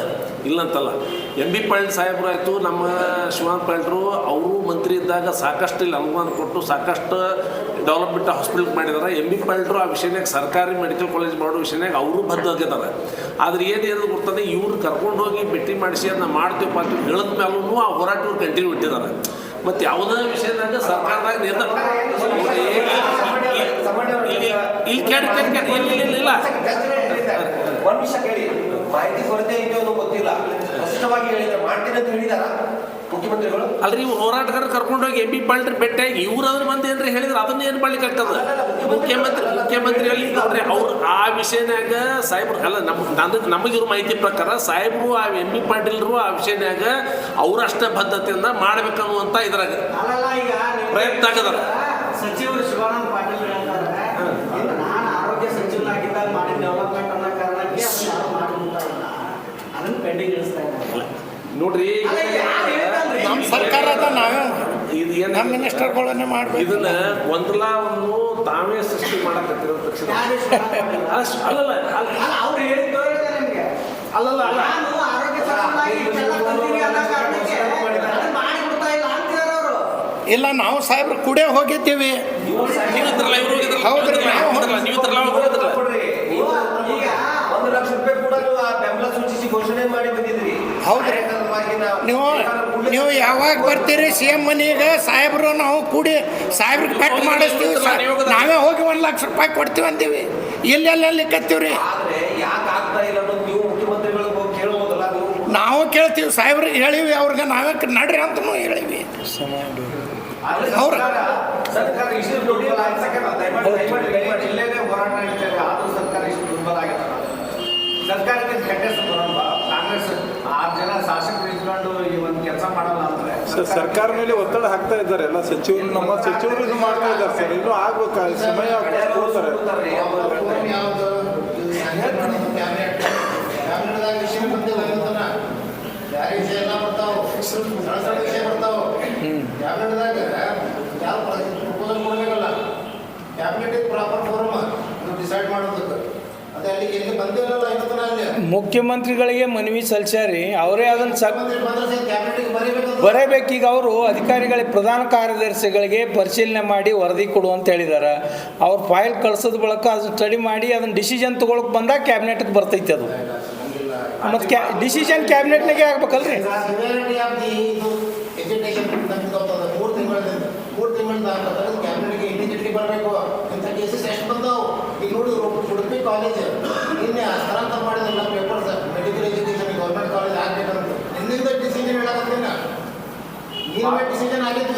ಇಲ್ಲಂತಲ್ಲ. MB ಪಾಟೀಲ್ ಸಾಹೇಬರು ಆಯಿತು, ನಮ್ಮ ಶಿವಾನಂದ ಪಾಟೀಲ್ರು ಅವರು ಮಂತ್ರಿ ಇದ್ದಾಗ ಸಾಕಷ್ಟು ಇಲ್ಲಿ ಅನುದಾನ ಕೊಟ್ಟು ಸಾಕಷ್ಟು ಡೆವಲಪ್ಮೆಂಟ್ ಹಾಸ್ಪಿಟಲ್ ಮಾಡಿದ್ದಾರೆ. MB ಪಾಟೀಲ್ರು ಆ ವಿಷಯನಾಗ ಸರ್ಕಾರಿ ಮೆಡಿಕಲ್ ಕಾಲೇಜ್ ಮಾಡೋ ವಿಷಯನಾಗ ಅವರು ಬದ್ಧ ಆಗಿದ್ದಾರೆ. ಆದರೆ ಏನು ಗೊತ್ತದೆ, ಇವ್ರು ಕರ್ಕೊಂಡು ಹೋಗಿ ಭೇಟಿ ಮಾಡಿಸಿ ಅದನ್ನ ಮಾಡ್ತೀವಪ್ಪ ಅಂತ ಹೇಳಿದ ಮೇಲೂ ಆ ಹೋರಾಟ ಇವ್ರು ಕಂಟಿನ್ಯೂ ಇಟ್ಟಿದ್ದಾರೆ. ಮತ್ತು ಯಾವುದೇ ವಿಷಯದಾಗ ಸರ್ಕಾರದಾಗ ಇಲ್ಲಿ ಇಲ್ಲ ಒಂದು ವಿಷಯ ಕೇಳಿ, ಮಾಹಿತಿ ಕೊರತೆ ಇದೆಯೋ ಅನ್ನೋ ಗೊತ್ತಿಲ್ಲ, ಸ್ಪಷ್ಟವಾಗಿ ಹೇಳಿದ್ದಾರೆ ಮಾಡ್ತೀನಿ ಅಂತ ಹೇಳಿದಾರ ಮುಖ್ಯಮಂತ್ರಿಗಳು. ಅಲ್ರಿ, ಇವ್ರು ಹೋರಾಟಗಾರರು ಕರ್ಕೊಂಡೋಗಿ MB ಪಾಟೀಲ್ ಭೇಟಿಯಾಗಿ ಇವ್ರು ಅದ್ರ ಮಂದಿ ಏನ್ರಿ ಹೇಳಿದ್ರು, ಅದನ್ನ ಏನು ಮಾಡ್ಲಿಕ್ಕೆ ಆಗ್ತದೆ? ಮುಖ್ಯಮಂತ್ರಿಯಲ್ಲಿ ನೋಡ್ರಿ, ಅವ್ರು ಆ ವಿಷಯನಾಗ ಸಾಹೇಬ್ರು ಅಲ್ಲ, ನಮಗಿರೋ ಮಾಹಿತಿ ಪ್ರಕಾರ ಸಾಹೇಬ್ರು ಆ MB ಪಾಟೀಲ್ರು ಆ ವಿಷಯನಾಗ ಅವರಷ್ಟೇ ಬದ್ಧತೆಯಿಂದ ಮಾಡ್ಬೇಕನ್ನುವಂತ ಇದ್ರಾಗ ಅಲ್ಲಲ್ಲ, ಈಗ ಪ್ರಯತ್ನ ಆಗದಾರ. ಸಚಿವರು ಶಿವಾನಂದ ಪಾಟೀಲ್ ಹೇಳ್ತಾರೆ, ನಾನು ಆರೋಗ್ಯ ಸಚಿವನಾಗಿದ್ದಾಗ ಮಾಡಿದ ಡೆವಲಪ್ಮೆಂಟ್ ಅನ್ನೋ ಕಾರಣಕ್ಕೆ ಅದನ್ನ ಯಾರು ಮಾಡ್ಕೊಂತ ಇಲ್ಲ, ಅದನ್ನ ಪೆಂಡಿಂಗ್ ಇಳಿಸ್ತಾ ಇದ್ದಾರೆ. ನೋಡ್ರಿ, ನಮ್ಮ ಸರ್ಕಾರದ ನಾವೇ ಇದು ಏನು ನಮ್ಮ ಮಿನಿಸ್ಟರ್ಗಳನ್ನೇ ಮಾಡ್ಬೇಕು. ಇದನ್ನ ಗೊಂದಲವನ್ನು ತಾವೇ ಸೃಷ್ಟಿ ಮಾಡಕತ್ತಿರೋ ತಕ್ಷಣ ಅಲ್ಲಲ್ಲ ಅವ್ರು ಹೇಳಿದ್ದು ನಿಮ್ಗೆ ಅಲ್ಲಲ್ಲ ಅಲ್ಲ ನಾನು ಆರೋಗ್ಯ ಸಚಿವನಾಗಿ ಇಷ್ಟೆಲ್ಲ ಕಲ್ತೀನಿ ಅನ್ನೋ ಕಾರಣಕ್ಕೆ ಅದನ್ನ ಮಾಡಿಬಿಡ್ತಾ ಇಲ್ಲ ಅಂತಿದ್ದಾರೆ ಅವರು. ಇಲ್ಲ, ನಾವು ಸಾಹೇಬ್ರು ಕೂಡೇ ಹೋಗಿದ್ದೀವಿ. ನೀವಿದ್ರಲ್ಲ, ಇವ್ರು ಹೋಗಿದ್ರಲ್ಲ, ಹೌದ್ರಿ, ನಾವು ನೀವಿದ್ರಲ್ಲ, ಅವ್ರು ಹೋಗಿದ್ರಲ್ಲ. ಈಗ 1 ಲಕ್ಷ ರೂಪಾಯಿ ಕೂಡ ನೀವು ಆ ಬೆಂಬಲ ಸೂಚಿಸಿ ಘೋಷಣೆ ಮಾಡಿ ಬಂದಿದ್ರಿ. ಹೌದ್ರಿ. ನೀವು ಯಾವಾಗ ಬರ್ತೀರಿ CM ಮನೆಗೆ ಸಾಹೇಬ್ರು, ನಾವು ಕೂಡಿ ಸಾಹೇಬ್ರಿಗೆ ಪೆಟ್ಟು ಮಾಡಿಸ್ತೀವಿ, ನಾವೇ ಹೋಗಿ 1 ಲಕ್ಷ ರೂಪಾಯಿ ಕೊಡ್ತೀವಿ ಅಂತೀವಿ. ಎಲ್ಲೆಲ್ಲಿ ಕತ್ತೀವ್ರಿ. ಆದ್ರೆ ಯಾಕೆ ಆಗ್ತಾ ಇಲ್ಲ ಅನ್ನೋದು ನೀವು ಮುಖ್ಯಮಂತ್ರಿಗಳಿಗೆ ಹೋಗಿ ಕೇಳಬಹುದಲ್ಲ. ನಾವು ಕೇಳ್ತೀವಿ, ಸಾಹೇಬ್ರಿಗೆ ಹೇಳಿವಿ, ಅವ್ರಿಗೆ ನಾವೇ ನಡ್ರಿ ಅಂತನೂ ಹೇಳಿವಿ. ಅವ್ರು ಸರ್ಕಾರ ಇಷ್ಟು ದುರ್ಬಲ ದಯಮಾಡಿ ಇಲ್ಲೇನೆ ಹೋರಾಟ ನಡೀತೇವೆ, ಆದ್ರೂ ಸರ್ಕಾರ ಇಷ್ಟು ದುರ್ಬಲ ಆಗಿದೆ. ಸರ್ಕಾರಕ್ಕೆ ಕಂಟೆಸ್ಟ್ ಬರೋಲ್ಲ. ಕಾಂಗ್ರೆಸ್ 6 ಜನ ಶಾಸಕರು ಇಟ್ಕೊಂಡು ಈ ಒಂದು ಕೆಲಸ ಮಾಡಲ್ಲ ಅಂದ್ರೆ ಸರ್ಕಾರ ಮೇಲೆ ಒತ್ತಡ ಹಾಕ್ತಾ ಇದ್ದಾರೆ. ಎಲ್ಲ ಸಚಿವರು, ನಮ್ಮ ಸಚಿವರು ಇದು ಮಾಡ್ತಾ ಇದ್ದಾರೆ ಸರ್. ಇನ್ನೂ ಆಗ್ಬೇಕು, ಸಮಯ ಕೊಡ್ತಾರೆ. ಯಾವುದು ಕ್ಯಾಬಿನೆಟ್ದಾಗ ವಿಷಯ ಬಂದಿಲ್ಲ ಇವತ್ತನ, ಯಾರು ವಿಷಯ ಎಲ್ಲ ಬರ್ತಾವೆ, ಸಣ್ಣ ವಿಷಯ ಬರ್ತಾವೆ. ಕ್ಯಾಬಿನೆಟ್ದಾಗ ಯಾವ ಪ್ರಪೋಸಲ್ ಕೊಡಬೇಕಲ್ಲ, ಕ್ಯಾಬಿನೆಟ್ ಪ್ರಾಪರ್ ಫೋರಮ್ ಡಿಸೈಡ್ ಮಾಡೋದಕ್ಕೆ. ಅದೇ ಅಲ್ಲಿಗೆ ಎಲ್ಲಿ ಬಂದಿರಲ್ಲ ಇವತ್ತನ ಅಲ್ಲಿ ಮುಖ್ಯಮಂತ್ರಿಗಳಿಗೆ ಮನವಿ ಸಲ್ಲಿಸ್ಯಾರಿ, ಅವರೇ ಅದನ್ನು ಕ್ಯಾಬಿನೆಟ್ಗೆ ಬರೀಬೇಕು. ಬರಬೇಕೀಗ ಅವರು ಅಧಿಕಾರಿಗಳಿಗೆ, ಪ್ರಧಾನ ಕಾರ್ಯದರ್ಶಿಗಳಿಗೆ ಪರಿಶೀಲನೆ ಮಾಡಿ ವರದಿ ಕೊಡು ಅಂತ ಹೇಳಿದ್ದಾರೆ. ಅವ್ರ ಫೈಲ್ ಕಳ್ಸೋದ್ ಬಳಕ ಅದನ್ನ ಸ್ಟಡಿ ಮಾಡಿ ಅದನ್ನ ಡಿಸಿಷನ್ ತೊಗೊಳಕ್ಕೆ ಬಂದಾಗ ಕ್ಯಾಬಿನೆಟ್ಗೆ ಬರ್ತೈತೆ ಅದು. ಮತ್ತು ಡಿಸಿಷನ್ ಕ್ಯಾಬಿನೆಟ್ನಾಗೆ ಆಗ್ಬೇಕಲ್ರಿ. ಸಿವಿಯಾರಿಟಿ ಆಫ್ ದಿ ಇದು ಎಜುಕೇಷನ್ ನಮ್ಗೆ ಗೊತ್ತದ. 3 ತಿಂಗಳಿಂದ ಕ್ಯಾಬಿನೆಟ್ಗೆ ಇಮಿಡಿಯೇಟ್ಲಿ ಬರಬೇಕು. ಇಂಥ ಕೇಸಸ್ ಎಷ್ಟು ಬಂದಾವು ಈಗ ನೋಡಿ. ಉಡುಪಿ ಕಾಲೇಜ್ ನಿನ್ನೆ ಸ್ಥಳಾಂತರ ಮಾಡಿದಲ್ಲ papers, medical education government college ಆಗ್ಬೇಕಂತ ನಿನ್ನಿಂದ ಡಿಸಿಷನ್ ಹೇಳಕತ್ತೀನಿ. ನೀನು ಡಿಸಿಷನ್ ಆಗಿದ್ದು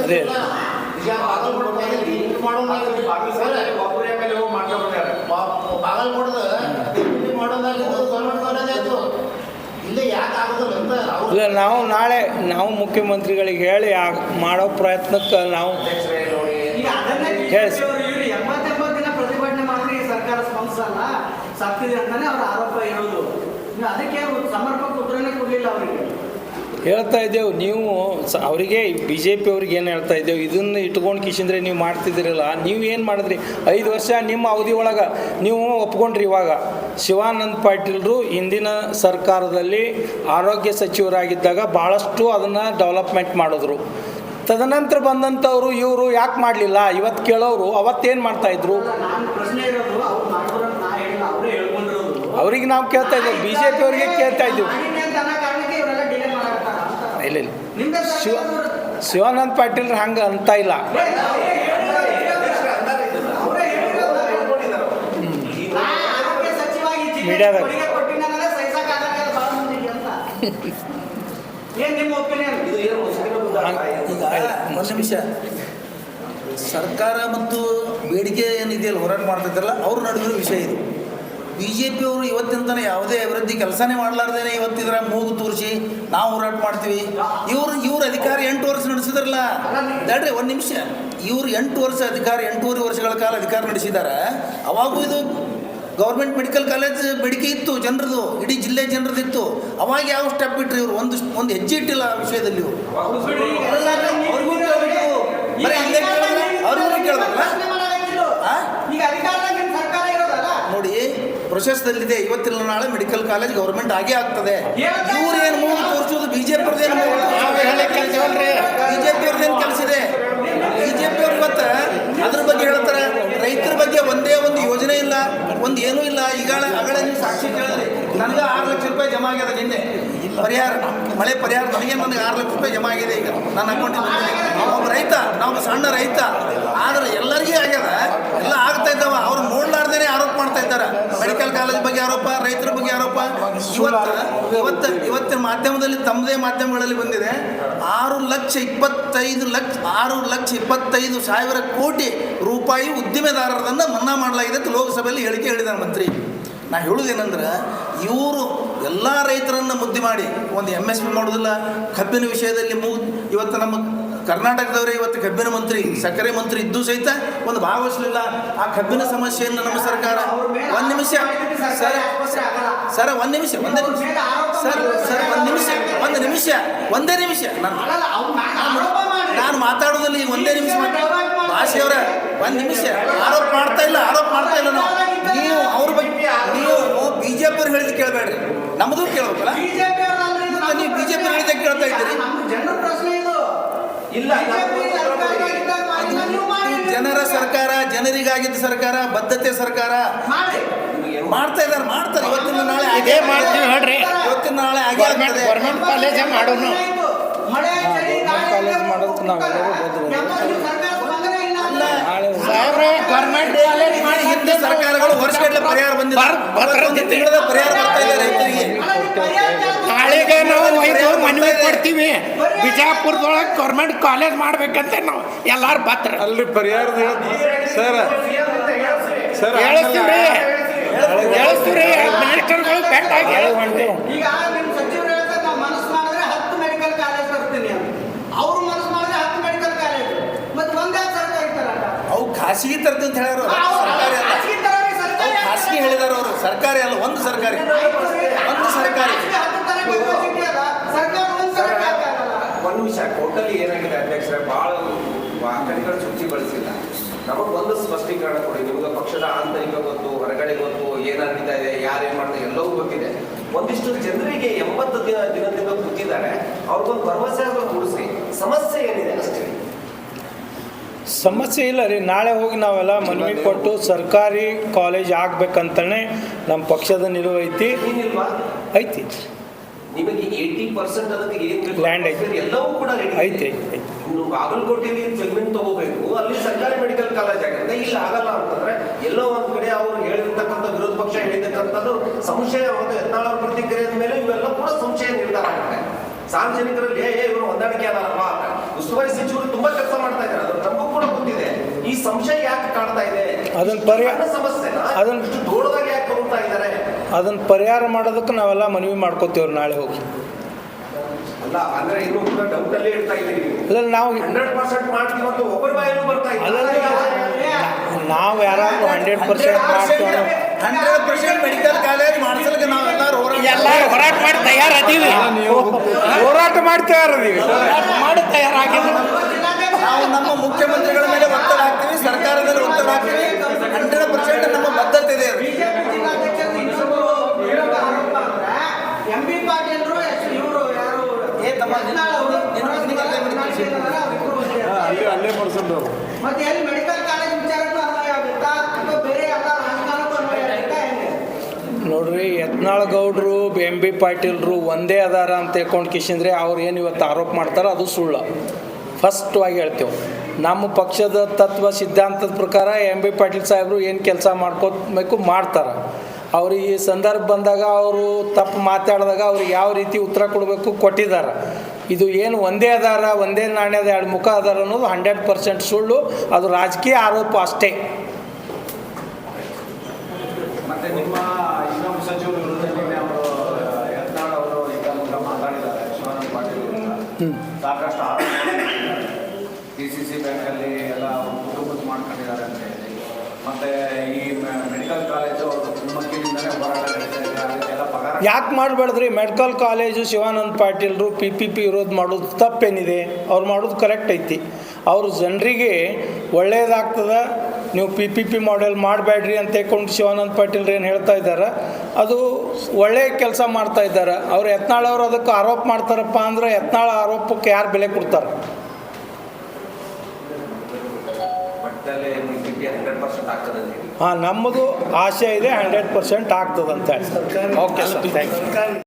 ಈಗ ಬಾಗಲಕೋಟೆ ಕಾಲೇಜ್ ಮಾಡೋದಾಗಿದ್ದು, ಬಾಗಲಕೋಟದ ಮಾಡೋದಾಗಿದ್ದು ಗೌರ್ಮೆಂಟ್ ಕಾಲೇಜ್ ಆಯಿತು. ಇಲ್ಲೇ ಯಾಕೆ ಆಗೋದಿಲ್ಲ ಅಂತ ಇಲ್ಲ, ನಾವು ಮುಖ್ಯಮಂತ್ರಿಗಳಿಗೆ ಹೇಳಿ ಮಾಡೋ ಪ್ರಯತ್ನಕ್ಕೆ ನಾವು ಈಗ ಅದನ್ನೇ ಹೇಳಿ. ಇವ್ರು 80 ದಿನ ಪ್ರತಿಭಟನೆ ಮಾಡಿದ್ರೆ ಈ ಸರ್ಕಾರ ಸ್ಪಂದಿಸಲ್ಲ, ಸತ್ತಿದೆ ಅಂತಾನೆ ಅವ್ರ ಆರೋಪ ಇರೋದು. ಇನ್ನು ಅದಕ್ಕೆ ಸಮರ್ಪಕ ಉತ್ತರನೇ ಕೊಡಲಿಲ್ಲ ಅವರಿಗೆ. ಹೇಳ್ತಾ ಇದ್ದೇವೆ, ನೀವು ಅವರಿಗೆ BJP ಅವ್ರಿಗೆ ಏನು ಹೇಳ್ತಾ ಇದ್ದೇವೆ, ಇದನ್ನು ಇಟ್ಕೊಂಡು ಕಿಶಿಂದ್ರೆ ನೀವು ಮಾಡ್ತಿದ್ದೀರಲ್ಲ, ನೀವು ಏನು ಮಾಡಿದ್ರಿ 5 ವರ್ಷ ನಿಮ್ಮ ಅವಧಿ ಒಳಗೆ ನೀವು ಒಪ್ಕೊಂಡ್ರಿ. ಇವಾಗ ಶಿವಾನಂದ ಪಾಟೀಲ್ರು ಹಿಂದಿನ ಸರ್ಕಾರದಲ್ಲಿ ಆರೋಗ್ಯ ಸಚಿವರಾಗಿದ್ದಾಗ ಭಾಳಷ್ಟು ಅದನ್ನು ಡೆವಲಪ್ಮೆಂಟ್ ಮಾಡಿದ್ರು. ತದನಂತರ ಬಂದಂಥವ್ರು ಇವರು ಯಾಕೆ ಮಾಡಲಿಲ್ಲ ಇವತ್ತು ಕೇಳೋರು ಅವತ್ತೇನು ಮಾಡ್ತಾಯಿದ್ರು? ನಾನು ಪ್ರಶ್ನೆ ಇರೋದು ಅವ್ರು ಮಾಡ್ತಾರೆ ನಾ ಹೇಳಿಲ್ಲ, ಅವರೇ ಹೇಳ್ಕೊಂಡಿರೋದು. ಅವ್ರಿಗೆ ನಾವು ಕೇಳ್ತಾ ಇದ್ದೇವೆ, BJP ಅವರಿಗೆ ಕೇಳ್ತಾ ಇದ್ದೀವಿ. ಇಲ್ಲ ಶಿವಾನಂದ ಪಾಟೀಲ್ರು ಹಂಗೆ ಅಂತ ಇಲ್ಲ. ಈಗ ಮೀಡಿಯಾದಾಗ. ಕೊಡುಗೆ ಕೊಟ್ಟಿದ್ದಾನೆ ಸಹಿಸಕ್ಕಾಗಲ್ಲ ಭಾಳ ಮಂದಿಗೆ ಅಂತ. ಏನ್ ನಿಮ್ಮ ಒಪಿನಿಯನ್? ಇದು ಏನು ಮುಸ್ಲಿಂ ಈಗ ಒಂದು ನಿಮಿಷ, ಸರ್ಕಾರ ಮತ್ತು ಬೇಡಿಕೆ ಏನಿದೆಯಲ್ಲ ಹೋರಾಟ ಮಾಡ್ತಿದ್ದಾರಲ್ಲ ಅವ್ರ ನಡುವಿನ ವಿಷಯ ಇದು. ಬಿ ಜೆ ಪಿಯವರು ಇವತ್ತಿನ ತನಕ ಯಾವುದೇ ಅಭಿವೃದ್ಧಿ ಕೆಲಸನೇ ಮಾಡಲಾರ್ದೇನೆ ಇವತ್ತಿದ್ರ ಮೂಗು ತೋರಿಸಿ ನಾವು ಹೋರಾಟ ಮಾಡ್ತೀವಿ. ಇವ್ರ ಅಧಿಕಾರ 8 ವರ್ಷ ನಡೆಸಿದ್ರಲ್ಲ, ದಡ್ರಿ ಒಂದು ನಿಮಿಷ, ಇವ್ರು 8 ವರ್ಷ ಅಧಿಕಾರ 8.5 ವರ್ಷಗಳ ಕಾಲ ಅಧಿಕಾರ ನಡೆಸಿದ್ದಾರೆ. ಅವಾಗೂ ಇದು ಗೌರ್ಮೆಂಟ್ ಮೆಡಿಕಲ್ ಕಾಲೇಜ್ ಬೇಡಿಕೆ ಇತ್ತು ಜನರದು, ಇಡೀ ಜಿಲ್ಲೆ ಜನರದಿತ್ತು. ಅವಾಗ ಯಾವ ಸ್ಟೆಪ್ ಇಟ್ರಿ ಇವರು? ಒಂದು ಹೆಜ್ಜೆ ಇಟ್ಟಿಲ್ಲ ಆ ವಿಷಯದಲ್ಲಿ ಇವರು. ಅವ್ರಿಗೂ ಕೇಳಬೇಕು, ಬರೀ ಹಂಗೆ ಕೇಳಿದ್ರೆ ಅವ್ರಿಗೂ ಕೇಳಬೇಕಲ್ಲ. ಈಗ ಅಧಿಕಾರದಾಗ ನಿಮ್ಮ ಸರ್ಕಾರ ಇರೋದಲ್ಲ ನೋಡಿ, ಪ್ರೊಸೆಸ್ದಲ್ಲಿದೆ. ಇವತ್ತಿನ ನಾಳೆ ಮೆಡಿಕಲ್ ಕಾಲೇಜ್ ಗೌರ್ಮೆಂಟ್ ಆಗೇ ಆಗ್ತದೆ. ಇವ್ರು ಏನು ಮೂಗು ತೋರಿಸೋದು? ಬಿಜೆಪಿ ಅವ್ರದ್ದೇನು ಕೆಲಸ ಇದೆ? ಬಿಜೆಪಿ ಅವ್ರು ಇವತ್ತು ಅದ್ರ ಬಗ್ಗೆ ಹೇಳ್ತಾರೆ. ರೈತರ ಬಗ್ಗೆ ಒಂದೇ ಒಂದು ಯೋಜನೆ ಇಲ್ಲ, ಒಂದು ಏನೂ ಇಲ್ಲ. ಅಗಳ ನೀವು ಸಾಕ್ಷಿ ಕೇಳಿದ್ರಿ, ನನಗೆ 6 ಲಕ್ಷ ರೂಪಾಯಿ ಜಮಾ ಆಗ್ಯದ ನಿನ್ನೆ ಪರಿಹಾರ, ಮಳೆ ಪರಿಹಾರ. ನನಗೆ 6 ಲಕ್ಷ ರೂಪಾಯಿ ಜಮಾ ಆಗಿದೆ ಈಗ ನನ್ನ ಅಕೌಂಟಿಗೆ. ನಾವೊಬ್ಬ ರೈತ, ನಾವೊಬ್ಬ ಸಣ್ಣ ರೈತ. ಆದರೆ ಎಲ್ಲರಿಗೂ ಆಗ್ಯದ, ಎಲ್ಲ ಆಗ್ತಾ ಇದ್ದಾವ. ಅವ್ರು ನೋಡ್ಲಾರ್ದೇನೆ ಆರೋಪ ಮಾಡ್ತಾ ಇದ್ದಾರೆ. ಮೆಡಿಕಲ್ ಕಾಲೇಜ್ ಬಗ್ಗೆ ಆರೋಪ, ರೈತರ ಬಗ್ಗೆ ಆರೋಪ. ಇವತ್ತಿನ ಮಾಧ್ಯಮದಲ್ಲಿ, ತಮ್ಮದೇ ಮಾಧ್ಯಮಗಳಲ್ಲಿ ಬಂದಿದೆ 6,25,000 ಕೋಟಿ ರೂಪಾಯಿ ಉದ್ದಿಮೆದಾರರನ್ನು ಮನ್ನಾ ಮಾಡಲಾಗಿದೆ ಅಂತ ಲೋಕಸಭೆಯಲ್ಲಿ ಹೇಳಿಕೆ ಹೇಳಿದ್ದಾರೆ ಮಂತ್ರಿ. ನಾ ಹೇಳುವುದೇನೆಂದ್ರೆ, ಇವರು ಎಲ್ಲ ರೈತರನ್ನು ಮುದ್ದೆ ಮಾಡಿ ಒಂದು MSP ಮಾಡೋದಿಲ್ಲ. ಕಬ್ಬಿನ ವಿಷಯದಲ್ಲಿ ಇವತ್ತು ನಮ್ಮ ಕರ್ನಾಟಕದವರೇ ಇವತ್ತು ಕಬ್ಬಿನ ಮಂತ್ರಿ, ಸಕ್ಕರೆ ಮಂತ್ರಿ ಇದ್ದು ಸಹಿತ ಒಂದು ಭಾಗವಹಿಸಲಿಲ್ಲ. ಆ ಕಬ್ಬಿನ ಸಮಸ್ಯೆಯನ್ನು ನಮ್ಮ ಸರ್ಕಾರ ಒಂದು ನಿಮಿಷ ಒಂದೇ ನಿಮಿಷ ನಾನು ಮಾತಾಡೋದಲ್ಲಿ ಒಂದೇ ನಿಮಿಷ ಭಾಷೆಯವರ ಒಂದು ನಿಮಿಷ. ಆರೋಪ ಮಾಡ್ತಾ ಇಲ್ಲ ನಾವು. ನೀವು ಅವ್ರ ಬಗ್ಗೆ ನೀವು ಬಿಜೆಪಿ ಅವ್ರು ಹೇಳಿದ ಕೇಳಬೇಡ್ರಿ, ನಮ್ಮದು ಕೇಳಬೇಕಲ್ಲ. ನೀವು ಬಿಜೆಪಿ ಹೇಳಿದ ಕೇಳ್ತಾ ಇದ್ದೀರಿ. ಇಲ್ಲ, ಜನರ ಸರ್ಕಾರ, ಜನರಿಗಾಗಿದ್ದ ಸರ್ಕಾರ, ಬದ್ಧತೆ ಸರ್ಕಾರ ಮಾಡ್ತಾ ಮಾಡ್ತಾರೆ. ಇವತ್ತಿನ ನಾಳೆ ಹಾಗೆ ಮಾಡ್ತೀವಿ ಹೇಳ್ರಿ. ಇವತ್ತಿನ ನಾಳೆ ಹಾಗೆ ಆಗ್ತದೆ. ಗೌರ್ಮೆಂಟ್ ಕಾಲೇಜ್ ಮಾಡೋಣ. ಕಾಲೇಜ್ ಮಾಡೋದಕ್ಕೆ ನಾವೆಲ್ಲರೂ ಗೌರ್ಮೆಂಟ್ ಕಾಲೇಜ್ ಮಾಡಿ ಹಿಂದೆ ಸರ್ಕಾರಗಳು ವರ್ಷಗಟ್ಟಲೆ ಪರಿಹಾರ ಬಂದಿದೆ. ತಿಂಗಳ ಪರಿಹಾರ ಬರ್ತಾ ಇದೆ ರೈತರಿಗೆ. ನಾಳೆಗೆ ನಾವು ಮನವಿ ಕೊಡ್ತೀವಿ, ಬಿಜಾಪುರದೊಳಗೆ ಗೌರ್ಮೆಂಟ್ ಕಾಲೇಜ್ ಮಾಡ್ಬೇಕಂತ ನಾವು ಎಲ್ಲಾರು ಬರ್ತಾರ. ಅಲ್ಲಿ ಪರಿಹಾರದ ಸರ್ ಹೇಳಿಸ್ತೀವ್ರಿ ಮಿನಿಸ್ಟರ್ಗಳು ಬೆಟ್ಟಾಗಿ ಈಗ ನಿಮ್ಮ ಸಚಿವರು ಹೇಳ್ತಾರೆ ನಾವು ಮನಸ್ಸು ಮಾಡಿದ್ರೆ 10 ಮೆಡಿಕಲ್ ಕಾಲೇಜ್ ಬರ್ತೀನಿ ಅಂತ. ಅವ್ರು ಮನಸ್ಸು ಮಾಡಿದ್ರೆ 10 ಮೆಡಿಕಲ್ ಕಾಲೇಜ್, ಮತ್ತೆ ಒಂದೇ ಸರ್ಕಾರ ಇರ್ತಾರಲ್ಲ. ಅವು ಖಾಸಗಿ ತರದ್ದು ಅಂತ ಹೇಳ್ಯಾರ, ಸರ್ಕಾರಿ ಅಲ್ಲ. ಖಾಸಗಿ ಹೇಳಿದಾರ ಅವರು, ಸರ್ಕಾರಿ ಅಲ್ಲ. ಒಂದು ಸರ್ಕಾರಿ ಒಂದು ನಿಮಿಷ. ಟೋಟಲಿ ಏನಾಗಿದೆ ಅಧ್ಯಕ್ಷರೇ, ಭಾಳ ಕಡೆಗಳು ಚುಚ್ಚಿ ಬಳಸಿಲ್ಲ. ನಮಗೊಂದು ಸ್ಪಷ್ಟೀಕರಣ ಕೊಡಿ. ನಿಮ್ಗೆ ಪಕ್ಷದ ಆಂತರಿಕ ಗೊತ್ತು, ಹೊರಗಡೆ ಗೊತ್ತು, ಏನಾಗ್ತಾ ಇದೆ, ಯಾರೇನು ಮಾಡ್ತಾರೆ ಎಲ್ಲವೂ ಗೊತ್ತಿದೆ. ಒಂದಿಷ್ಟು ಜನರಿಗೆ 80 ದಿನದಿಂದ ಕೂತಿದ್ದಾರೆ, ಅವ್ರಿಗೊಂದು ಭರವಸೆ ಮೂಡಿಸಿ. ಸಮಸ್ಯೆ ಏನಿದೆ ಅಷ್ಟೇ. ಸಮಸ್ಯೆ ಇಲ್ಲ ರೀ. ನಾಳೆ ಹೋಗಿ ನಾವೆಲ್ಲ ಮನವಿ ಕೊಟ್ಟು ಸರ್ಕಾರಿ ಕಾಲೇಜ್ ಆಗ್ಬೇಕಂತಲೇ ನಮ್ಮ ಪಕ್ಷದ ನಿಲುವು ಐತಿ. ಐತಿ ನಿಮಗೆ 80% ಅದಕ್ಕೆ ಏನು ಲ್ಯಾಂಡ್ ಐತಿ, ಎಲ್ಲವೂ ಕೂಡ ಐತಿ. ಇನ್ನು ಬಾಗಲಕೋಟೆಯಲ್ಲಿ ಪೇಮೆಂಟ್ ತಗೋಬೇಕು, ಅಲ್ಲಿ ಸರ್ಕಾರಿ ಮೆಡಿಕಲ್ ಕಾಲೇಜ್ ಆಗುತ್ತೆ. ಇಲ್ಲಿ ಆಗಲ್ಲ ಅಂತಂದ್ರೆ ಎಲ್ಲೋ ಒಂದ್ ಕಡೆ ಅವರು ಹೇಳಿರ್ತಕ್ಕಂಥ ವಿರೋಧ ಪಕ್ಷ ಹೇಳಿರ್ತಕ್ಕಂಥದ್ದು ಸಂಶಯ ಮತ್ತು ಯತ್ನಾಳ್ ಅವರ ಪ್ರತಿಕ್ರಿಯೆಯ ಮೇಲೆ ಇವೆಲ್ಲ ಕೂಡ ಸಂಶಯ ನಿರ್ಧಾರ ಆಗುತ್ತೆ ಸಾರ್ವಜನಿಕರಲ್ಲಿ. ಇವರು ಹೊಂದಾಣಿಕೆ ಅಲ್ಲಪ್ಪ, ಉಸ್ತುವಾರಿ ಸಚಿವರು ತುಂಬಾ ಕೆಲಸ ಮಾಡ್ತಾ ಇದ್ದಾರೆ, ಅದು ನಮಗೂ ಕೂಡ ಗೊತ್ತಿದೆ. ಈ ಸಂಶಯ ಯಾಕೆ ಕಾಡ್ತಾ ಇದೆ? ಅದನ್ನ ಸಮಸ್ಯೆ ದೊಡ್ಡದಾಗಿ ಯಾಕೆ ತಗೊಳ್ತಾ ಇದ್ದಾರೆ? ಅದನ್ನ ಪರಿಹಾರ ಮಾಡೋದಕ್ಕೆ ನಾವೆಲ್ಲ ಮನವಿ ಮಾಡ್ಕೋತೀವ್ರಿ ನಾಳೆ ಹೋಗಿ. ಅಲ್ಲ ಅಂದ್ರೆ ಇನ್ನೂ ಕೂಡ ಡೌಟ್ ಅಲ್ಲೇ ಇರ್ತಾ ಇದ್ದೀವಿ. ಅಲ್ಲ, ನಾವು 100% ಮಾಡ್ತೀವಿ ಅಂತ ಒಬ್ಬರ ಬಾಯಲ್ಲೂ ಬರ್ತಾ ಇದೆ. ನಾವು ಯಾರಾದ್ರೂ 100% ಮಾಡ್ತೀವಿ, 100% ಮೆಡಿಕಲ್ ಕಾಲೇಜ್ ಮಾಡಿಸಲಿಕ್ಕೆ ನಾವೆಲ್ಲರೂ ಹೋರಾಟ ಮಾಡಿ ತಯಾರಾದೀವಿ. ಹೋರಾಟ ಮಾಡಿ ತಯಾರಾಗಿದ್ದೀವಿ. ನಾವು ನಮ್ಮ ಮುಖ್ಯಮಂತ್ರಿಗಳ ಮೇಲೆ ಒತ್ತಡ ಹಾಕ್ತೀವಿ, ಸರ್ಕಾರದಲ್ಲಿ ಒತ್ತಡ ಹಾಕ್ತೀವಿ. 100% ನಮ್ಮ ಬದ್ಧತೆ ಇದೆ. MB ಪಾಟೀಲ್ರು ಇವರು ಯಾರು ಅಲ್ಲೇ ಮಾಡಿಸಿದವರು. ಮತ್ತೆ ಎಲ್ಲಿ ಮೆಡಿಕಲ್ ಕಾಲೇಜ್ ವಿಚಾರಕ್ಕೂ ಅನ್ವಯ ಆಗುತ್ತಾ ಅಥವಾ ಬೇರೆ ಎಲ್ಲ ರಾಜಕಾರಣಕ್ಕೂ ಅನ್ವಯ ಆಗುತ್ತಾ ಹೆಂಗೆ? ನೋಡ್ರಿ, ಯತ್ನಾಳ್ ಗೌಡ್ರು MB ಪಾಟೀಲ್ರು ಒಂದೇ ಅದಾರ ಅಂತ ಹೇಳ್ಕೊಂಡು ಕಿಶಂದ್ರೆ ಅವ್ರು ಏನು ಇವತ್ತು ಆರೋಪ ಮಾಡ್ತಾರೆ ಅದು ಸುಳ್ಳು. ಫಸ್ಟ್ವಾಗಿ ಹೇಳ್ತೇವೆ, ನಮ್ಮ ಪಕ್ಷದ ತತ್ವ ಸಿದ್ಧಾಂತದ ಪ್ರಕಾರ MB ಪಾಟೀಲ್ ಸಾಹೇಬರು ಏನು ಕೆಲಸ ಮಾಡ್ಕೋಬೇಕು ಮಾಡ್ತಾರೆ. ಅವ್ರಿಗೆ ಈ ಸಂದರ್ಭ ಬಂದಾಗ ಅವರು ತಪ್ಪು ಮಾತಾಡಿದಾಗ ಅವ್ರಿಗೆ ಯಾವ ರೀತಿ ಉತ್ತರ ಕೊಡಬೇಕು ಕೊಟ್ಟಿದ್ದಾರೆ. ಇದು ಏನು ಒಂದೇ ಆಧಾರ ಒಂದೇ ನಾಣ್ಯದ ಎರಡು ಮುಖ ಆಧಾರ ಅನ್ನೋದು 100% ಸುಳ್ಳು. ಅದು ರಾಜಕೀಯ ಆರೋಪ ಅಷ್ಟೇ. ಮತ್ತೆ ನಿಮ್ಮ ಇನ್ನೊಬ್ಬ ಸಚಿವರು ವಿರುದ್ಧ ಅವರು ಯತ್ನಾಳ್ ಅವರು ಈಗ ಮುಂದೆ ಮಾತಾಡಿದ್ದಾರೆ, ಶಿವಾನಂದ ಪಾಟೀಲ್ ವಿರುದ್ಧ ಸಾಕಷ್ಟು ಆರೋಪ PCC ಬ್ಯಾಂಕಲ್ಲಿ ಎಲ್ಲ ಕುಟುಂಬದ ಮಾಡ್ಕೊಂಡಿದ್ದಾರೆ ಅಂತ ಹೇಳಿ. ಮತ್ತೆ ಈ ಮೆಡಿಕಲ್ ಕಾಲೇಜು ಕುಮ್ಮಕ್ಕಿನಿಂದಲೇ ಹೋರಾಟ ನಡೀತಾ ಇದೆ, ಅದಕ್ಕೆಲ್ಲ ಪಗಾರ ಯಾಕೆ ಮಾಡಬೇಡ್ದ್ರಿ? ಮೆಡಿಕಲ್ ಕಾಲೇಜು ಶಿವಾನಂದ ಪಾಟೀಲ್ರು PPP ವಿರೋಧ ಮಾಡೋದು ತಪ್ಪೇನಿದೆ? ಅವ್ರು ಮಾಡೋದು ಕರೆಕ್ಟ್ ಐತಿ. ಅವರು ಜನರಿಗೆ ಒಳ್ಳೆಯದಾಗ್ತದೆ, ನೀವು PPP ಮಾಡೆಲ್ ಮಾಡಬೇಡ್ರಿ ಅಂತ ಹೇಳ್ಕೊಂಡು ಶಿವಾನಂದ ಪಾಟೀಲ್ರು ಏನು ಹೇಳ್ತಾ ಇದ್ದಾರೆ, ಅದು ಒಳ್ಳೆಯ ಕೆಲಸ ಮಾಡ್ತಾ ಇದ್ದಾರೆ. ಅವ್ರು ಯತ್ನಾಳ್ ಅವರು ಅದಕ್ಕೆ ಆರೋಪ ಮಾಡ್ತಾರಪ್ಪ ಅಂದ್ರೆ ಯತ್ನಾಳ್ ಆರೋಪಕ್ಕೆ ಯಾರು ಬೆಲೆ ಕೊಡ್ತಾರೆ? ಮಟ್ಟದಲ್ಲಿ 100% ಆಗ್ತದೆ ಅಂತ ಹೇಳಿ. ಹಾಂ, ನಮ್ಮದು ಆಶೆ ಇದೆ 100% ಆಗ್ತದೆ ಅಂತ ಹೇಳಿ. Okay sir, thank you.